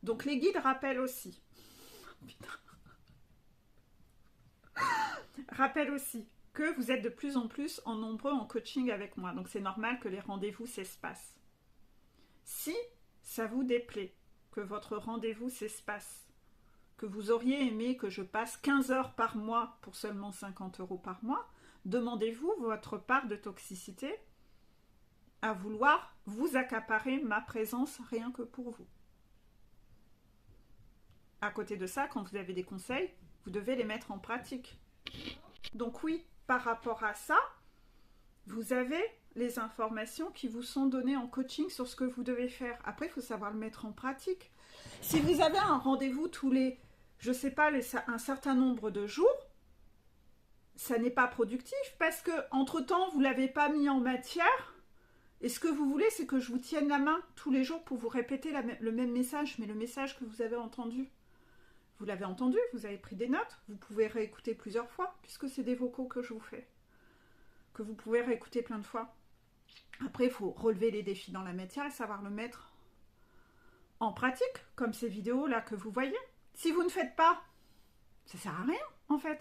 Speaker 1: Donc les guides rappellent aussi. Rappellent aussi que vous êtes de plus en plus en nombreux en coaching avec moi. Donc c'est normal que les rendez-vous s'espacent. Si ça vous déplaît que votre rendez-vous s'espace, que vous auriez aimé que je passe 15 heures par mois pour seulement 50 € par mois, demandez-vous votre part de toxicité à vouloir vous accaparer ma présence rien que pour vous. À côté de ça, quand vous avez des conseils, vous devez les mettre en pratique. Donc oui, par rapport à ça, vous avez les informations qui vous sont données en coaching sur ce que vous devez faire. Après, il faut savoir le mettre en pratique. Si vous avez un rendez-vous tous les, je ne sais pas, un certain nombre de jours, ça n'est pas productif parce que entre-temps, vous ne l'avez pas mis en matière. Et ce que vous voulez, c'est que je vous tienne la main tous les jours pour vous répéter le même message, mais le message que vous avez entendu. Vous l'avez entendu, vous avez pris des notes, vous pouvez réécouter plusieurs fois, puisque c'est des vocaux que je vous fais, que vous pouvez réécouter plein de fois. Après, il faut relever les défis dans la matière et savoir le mettre en pratique, comme ces vidéos-là que vous voyez. Si vous ne faites pas, ça ne sert à rien, en fait.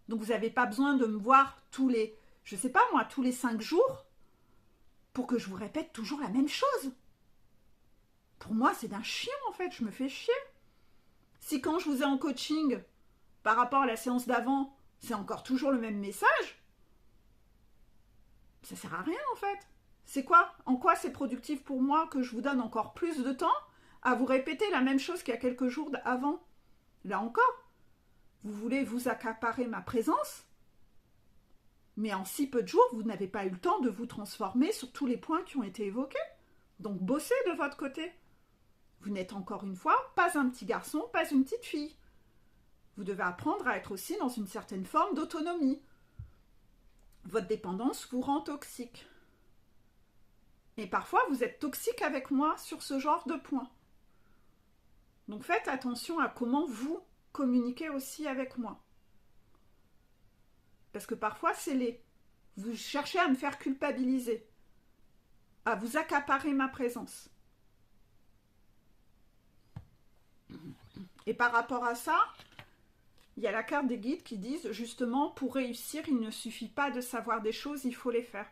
Speaker 1: Donc, vous n'avez pas besoin de me voir tous les, je ne sais pas moi, tous les 5 jours, pour que je vous répète toujours la même chose. Pour moi, c'est d'un chien, en fait. Je me fais chier. Si quand je vous ai en coaching, par rapport à la séance d'avant, c'est encore toujours le même message, ça sert à rien, en fait. C'est quoi? En quoi c'est productif pour moi que je vous donne encore plus de temps à vous répéter la même chose qu'il y a quelques jours avant? Là encore, vous voulez vous accaparer ma présence, mais en si peu de jours, vous n'avez pas eu le temps de vous transformer sur tous les points qui ont été évoqués. Donc bossez de votre côté. Vous n'êtes encore une fois pas un petit garçon, pas une petite fille. Vous devez apprendre à être aussi dans une certaine forme d'autonomie. Votre dépendance vous rend toxique. Et parfois, vous êtes toxique avec moi sur ce genre de points. Donc faites attention à comment vous communiquez aussi avec moi. Parce que parfois, c'est laid. Vous cherchez à me faire culpabiliser, à vous accaparer ma présence. Et par rapport à ça, il y a la carte des guides qui disent justement, pour réussir, il ne suffit pas de savoir des choses, il faut les faire.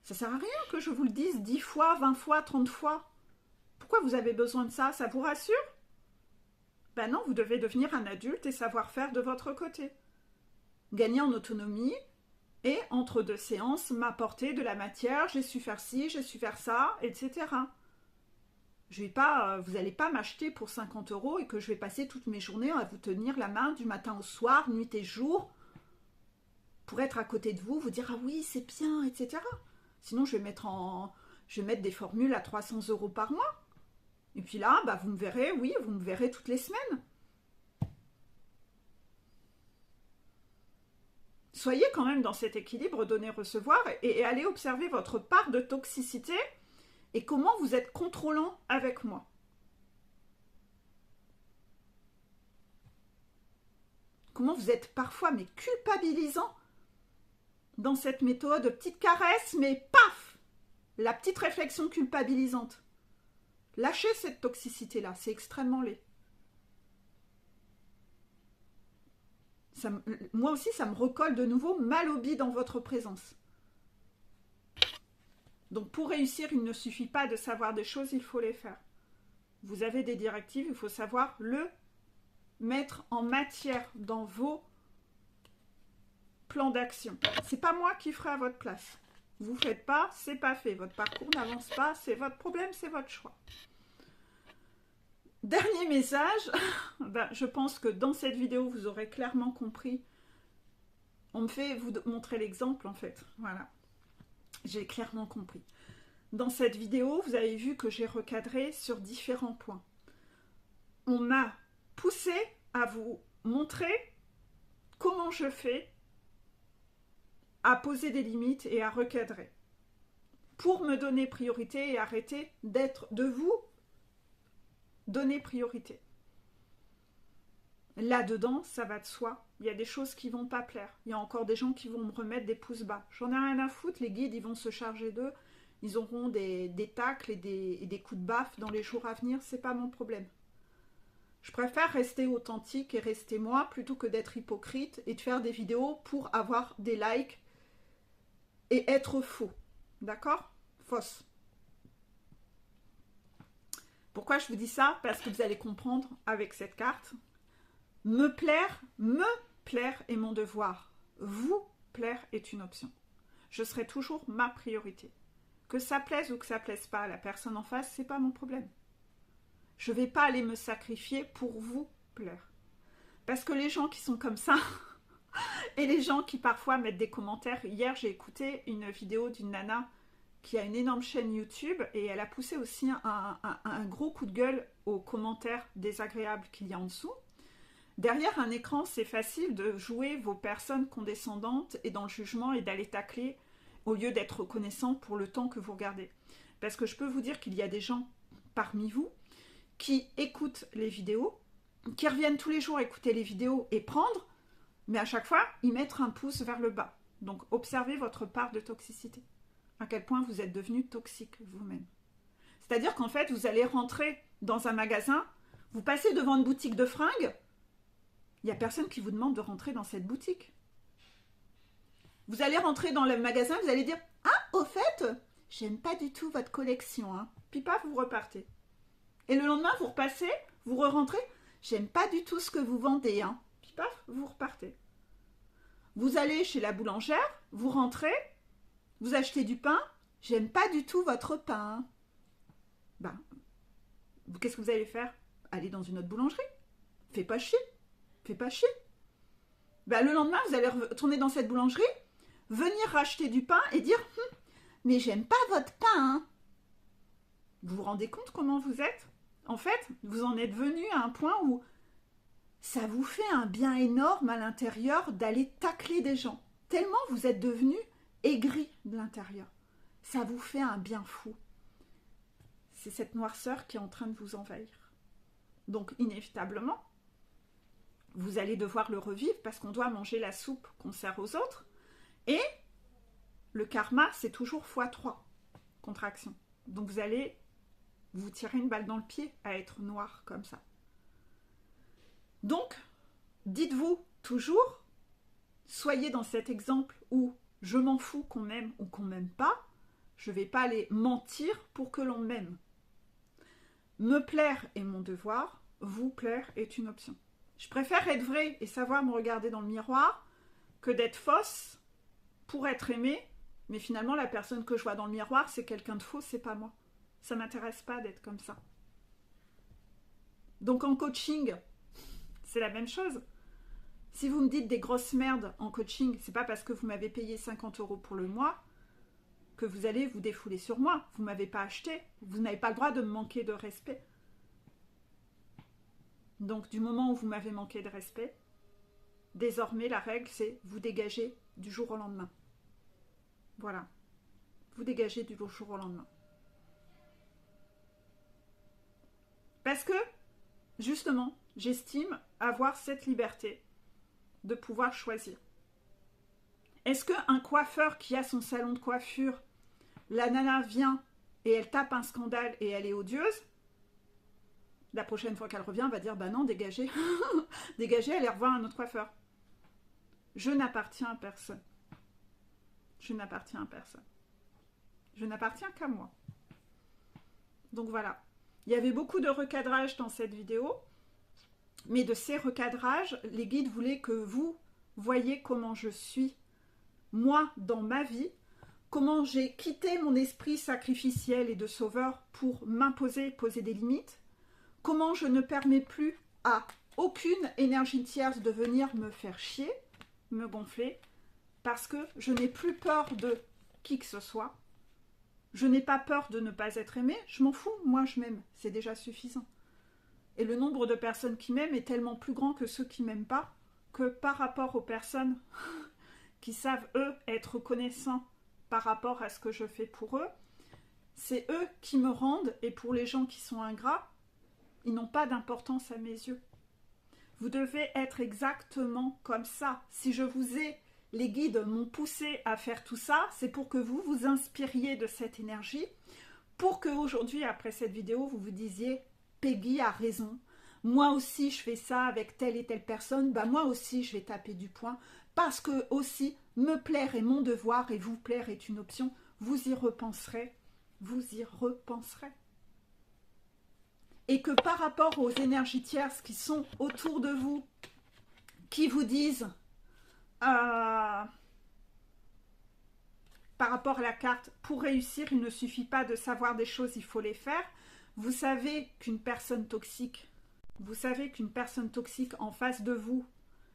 Speaker 1: Ça sert à rien que je vous le dise 10 fois, 20 fois, 30 fois. Pourquoi vous avez besoin de ça? Ça vous rassure? Ben non, vous devez devenir un adulte et savoir faire de votre côté. Gagner en autonomie et entre deux séances m'apporter de la matière, j'ai su faire ci, j'ai su faire ça, etc. Vous n'allez pas m'acheter pour 50 € et que je vais passer toutes mes journées à vous tenir la main du matin au soir, nuit et jour, pour être à côté de vous, vous dire « Ah oui, c'est bien, etc. » Sinon, je vais mettre des formules à 300 € par mois. Et puis là, bah, vous me verrez, oui, vous me verrez toutes les semaines. Soyez quand même dans cet équilibre donner-recevoir et allez observer votre part de toxicité et comment vous êtes contrôlant avec moi. Comment vous êtes parfois mais culpabilisant dans cette méthode, petite caresse, mais paf, la petite réflexion culpabilisante. Lâchez cette toxicité-là, c'est extrêmement laid. Moi aussi, ça me recolle de nouveau mal au bide dans votre présence. Donc pour réussir, il ne suffit pas de savoir des choses, il faut les faire. Vous avez des directives, il faut savoir le mettre en matière dans vos plans d'action. C'est pas moi qui ferai à votre place. Vous ne faites pas, c'est pas fait. Votre parcours n'avance pas, c'est votre problème, c'est votre choix. Dernier message, je pense que dans cette vidéo, vous aurez clairement compris. On me fait vous montrer l'exemple en fait. Voilà. J'ai clairement compris. Dans cette vidéo, vous avez vu que j'ai recadré sur différents points. On m'a poussé à vous montrer comment je fais à poser des limites et à recadrer pour me donner priorité et arrêter de vous donner priorité. Là-dedans, ça va de soi. Il y a des choses qui vont pas plaire. Il y a encore des gens qui vont me remettre des pouces bas. J'en ai rien à foutre. Les guides, ils vont se charger d'eux. Ils auront des tacles et des coups de baffe dans les jours à venir. C'est pas mon problème. Je préfère rester authentique et rester moi plutôt que d'être hypocrite et de faire des vidéos pour avoir des likes et être faux. D'accord? Fausse. Pourquoi je vous dis ça? Parce que vous allez comprendre avec cette carte. Me plaire est mon devoir. Vous plaire est une option. Je serai toujours ma priorité. Que ça plaise ou que ça plaise pas à la personne en face, c'est pas mon problème. Je vais pas aller me sacrifier pour vous plaire. Parce que les gens qui sont comme ça, et les gens qui parfois mettent des commentaires. Hier, j'ai écouté une vidéo d'une nana qui a une énorme chaîne YouTube et elle a poussé aussi un gros coup de gueule aux commentaires désagréables qu'il y a en dessous. Derrière un écran, c'est facile de jouer vos personnes condescendantes et dans le jugement et d'aller tacler au lieu d'être reconnaissant pour le temps que vous regardez. Parce que je peux vous dire qu'il y a des gens parmi vous qui écoutent les vidéos, qui reviennent tous les jours écouter les vidéos et prendre, mais à chaque fois, ils mettent un pouce vers le bas. Donc, observez votre part de toxicité. À quel point vous êtes devenu toxique vous-même. C'est-à-dire qu'en fait, vous allez rentrer dans un magasin, vous passez devant une boutique de fringues, il n'y a personne qui vous demande de rentrer dans cette boutique. Vous allez rentrer dans le magasin, vous allez dire « Ah, au fait, j'aime pas du tout votre collection. Hein. » Puis paf, vous repartez. Et le lendemain, vous repassez, vous re-rentrez « J'aime pas du tout ce que vous vendez. Hein. » Puis paf, vous repartez. Vous allez chez la boulangère, vous rentrez, vous achetez du pain, j'aime pas du tout votre pain. Ben, qu'est-ce que vous allez faire? Aller dans une autre boulangerie. Fais pas chier. Fais pas chier. Ben, le lendemain, vous allez retourner dans cette boulangerie, venir racheter du pain et dire mais j'aime pas votre pain. Hein. Vous vous rendez compte comment vous êtes? En fait, vous en êtes venu à un point où ça vous fait un bien énorme à l'intérieur d'aller tacler des gens. Tellement vous êtes devenu aigri de l'intérieur. Ça vous fait un bien fou. C'est cette noirceur qui est en train de vous envahir. Donc, inévitablement, vous allez devoir le revivre parce qu'on doit manger la soupe qu'on sert aux autres. Et le karma, c'est toujours x3, contraction. Donc, vous allez vous tirer une balle dans le pied à être noir comme ça. Donc, dites-vous toujours, soyez dans cet exemple où je m'en fous qu'on m'aime ou qu'on m'aime pas, je ne vais pas aller mentir pour que l'on m'aime. Me plaire est mon devoir, vous plaire est une option. Je préfère être vraie et savoir me regarder dans le miroir que d'être fausse pour être aimée, mais finalement la personne que je vois dans le miroir, c'est quelqu'un de faux, c'est pas moi. Ça ne m'intéresse pas d'être comme ça. Donc en coaching, c'est la même chose. Si vous me dites des grosses merdes en coaching, c'est pas parce que vous m'avez payé 50 € pour le mois que vous allez vous défouler sur moi. Vous m'avez pas acheté. Vous n'avez pas le droit de me manquer de respect. Donc du moment où vous m'avez manqué de respect, désormais la règle c'est vous dégagez du jour au lendemain. Voilà. Vous dégagez du jour au lendemain. Parce que, justement, j'estime avoir cette liberté de pouvoir choisir. Est-ce qu'un coiffeur qui a son salon de coiffure, la nana vient et elle tape un scandale et elle est odieuse, la prochaine fois qu'elle revient, elle va dire bah non, dégagez, dégagez, allez revoir un autre coiffeur. Je n'appartiens à personne. Je n'appartiens à personne. Je n'appartiens qu'à moi. Donc voilà. Il y avait beaucoup de recadrage dans cette vidéo, mais de ces recadrages, les guides voulaient que vous voyez comment je suis, moi, dans ma vie, comment j'ai quitté mon esprit sacrificiel et de sauveur pour m'imposer, poser des limites, comment je ne permets plus à aucune énergie tierce de venir me faire chier, me gonfler, parce que je n'ai plus peur de qui que ce soit. Je n'ai pas peur de ne pas être aimée, je m'en fous, moi je m'aime, c'est déjà suffisant. Et le nombre de personnes qui m'aiment est tellement plus grand que ceux qui ne m'aiment pas, que par rapport aux personnes qui savent, eux, être reconnaissants par rapport à ce que je fais pour eux, c'est eux qui me rendent, et pour les gens qui sont ingrats, ils n'ont pas d'importance à mes yeux. Vous devez être exactement comme ça. Si je vous ai, les guides m'ont poussé à faire tout ça, c'est pour que vous vous inspiriez de cette énergie, pour qu'aujourd'hui, après cette vidéo, vous vous disiez « Peggy a raison, moi aussi je fais ça avec telle et telle personne, bah moi aussi je vais taper du poing, parce que aussi me plaire est mon devoir et vous plaire est une option, vous y repenserez, vous y repenserez. » Et que par rapport aux énergies tierces qui sont autour de vous, qui vous disent par rapport à la carte, pour réussir, il ne suffit pas de savoir des choses, il faut les faire. Vous savez qu'une personne toxique en face de vous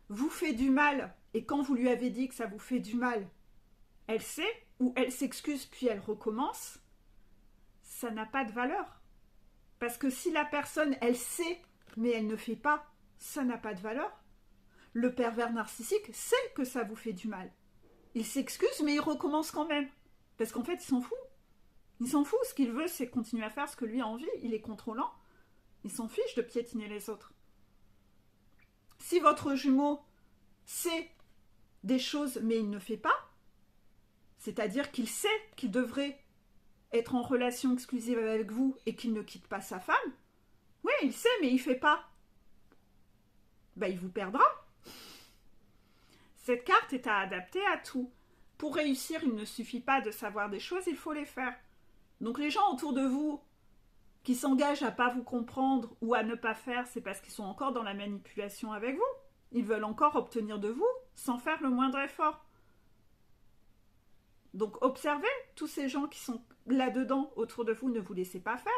Speaker 1: vous fait du mal, et quand vous lui avez dit que ça vous fait du mal, elle sait, ou elle s'excuse puis elle recommence, ça n'a pas de valeur. Parce que si la personne, elle sait, mais elle ne fait pas, ça n'a pas de valeur. Le pervers narcissique sait que ça vous fait du mal. Il s'excuse, mais il recommence quand même. Parce qu'en fait, il s'en fout. Il s'en fout. Ce qu'il veut, c'est continuer à faire ce que lui a envie. Il est contrôlant. Il s'en fiche de piétiner les autres. Si votre jumeau sait des choses, mais il ne fait pas, c'est-à-dire qu'il sait qu'il devrait être en relation exclusive avec vous et qu'il ne quitte pas sa femme, oui, il sait, mais il ne fait pas. Ben, il vous perdra. Cette carte est à adapter à tout. Pour réussir, il ne suffit pas de savoir des choses, il faut les faire. Donc les gens autour de vous qui s'engagent à ne pas vous comprendre ou à ne pas faire, c'est parce qu'ils sont encore dans la manipulation avec vous. Ils veulent encore obtenir de vous sans faire le moindre effort. Donc observez tous ces gens qui sont là-dedans autour de vous, ne vous laissez pas faire.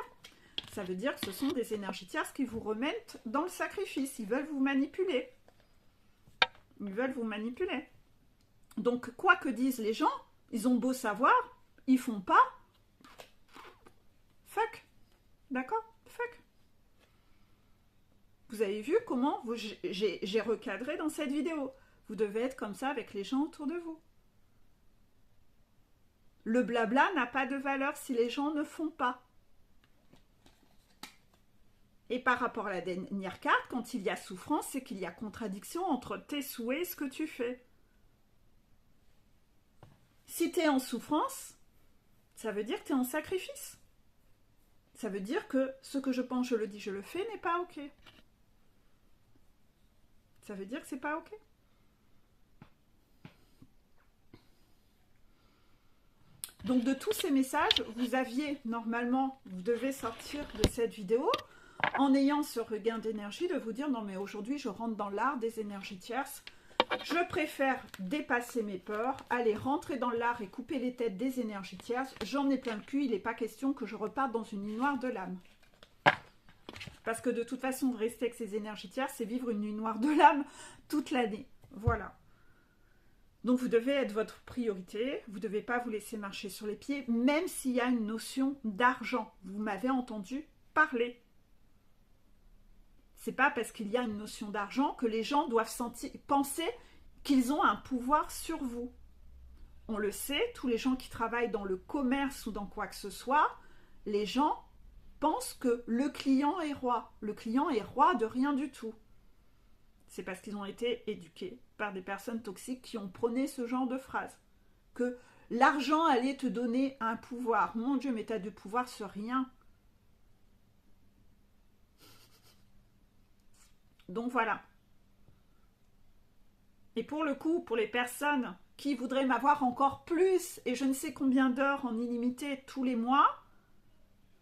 Speaker 1: Ça veut dire que ce sont des énergies tierces qui vous remettent dans le sacrifice. Ils veulent vous manipuler. Ils veulent vous manipuler. Donc quoi que disent les gens, ils ont beau savoir, ils font pas. Fuck. D'accord? Fuck. Vous avez vu comment j'ai recadré dans cette vidéo. Vous devez être comme ça avec les gens autour de vous. Le blabla n'a pas de valeur si les gens ne font pas. Et par rapport à la dernière carte, quand il y a souffrance, c'est qu'il y a contradiction entre tes souhaits et ce que tu fais. Si tu es en souffrance, ça veut dire que tu es en sacrifice. Ça veut dire que ce que je pense, je le dis, je le fais n'est pas ok. Ça veut dire que c'est pas ok. Donc de tous ces messages, vous aviez normalement, vous devez sortir de cette vidéo en ayant ce regain d'énergie de vous dire non mais aujourd'hui je rentre dans l'art des énergies tierces. Je préfère dépasser mes peurs, aller rentrer dans l'art et couper les têtes des énergies tierces. J'en ai plein le cul, il n'est pas question que je reparte dans une nuit noire de l'âme. Parce que de toute façon, rester avec ces énergies tierces, c'est vivre une nuit noire de l'âme toute l'année. Voilà. Donc vous devez être votre priorité, vous ne devez pas vous laisser marcher sur les pieds, même s'il y a une notion d'argent. Vous m'avez entendu parler. C'est pas parce qu'il y a une notion d'argent que les gens doivent penser qu'ils ont un pouvoir sur vous. On le sait, tous les gens qui travaillent dans le commerce ou dans quoi que ce soit, les gens pensent que le client est roi. Le client est roi de rien du tout. C'est parce qu'ils ont été éduqués par des personnes toxiques qui ont prôné ce genre de phrase. Que l'argent allait te donner un pouvoir. Mon Dieu, mais tu as du pouvoir sur rien. Donc voilà. Et pour le coup, pour les personnes qui voudraient m'avoir encore plus et je ne sais combien d'heures en illimité tous les mois,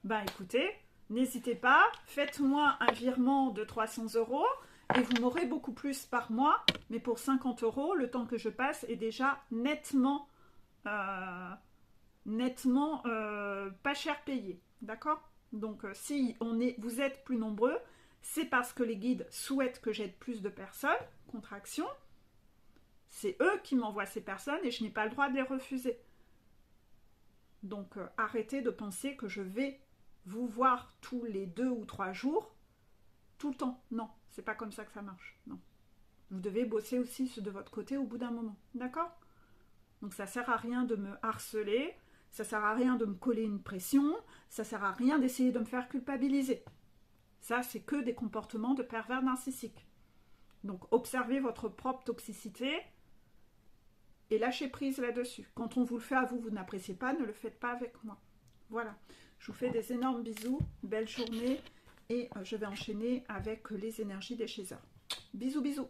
Speaker 1: ben écoutez, n'hésitez pas, faites-moi un virement de 300 € et vous m'aurez beaucoup plus par mois, mais pour 50 €, le temps que je passe est déjà nettement pas cher payé, d'accord? Donc si vous êtes plus nombreux, c'est parce que les guides souhaitent que j'aide plus de personnes, contraction. C'est eux qui m'envoient ces personnes et je n'ai pas le droit de les refuser. Donc arrêtez de penser que je vais vous voir tous les 2 ou 3 jours, tout le temps. Non, c'est pas comme ça que ça marche. Non. Vous devez bosser aussi de votre côté au bout d'un moment. D'accord? Donc ça sert à rien de me harceler, ça sert à rien de me coller une pression, ça sert à rien d'essayer de me faire culpabiliser. Ça, c'est que des comportements de pervers narcissiques. Donc, observez votre propre toxicité et lâchez prise là-dessus. Quand on vous le fait à vous, vous n'appréciez pas, ne le faites pas avec moi. Voilà. Je vous fais des énormes bisous, belle journée et je vais enchaîner avec les énergies des Chasers. Bisous, bisous.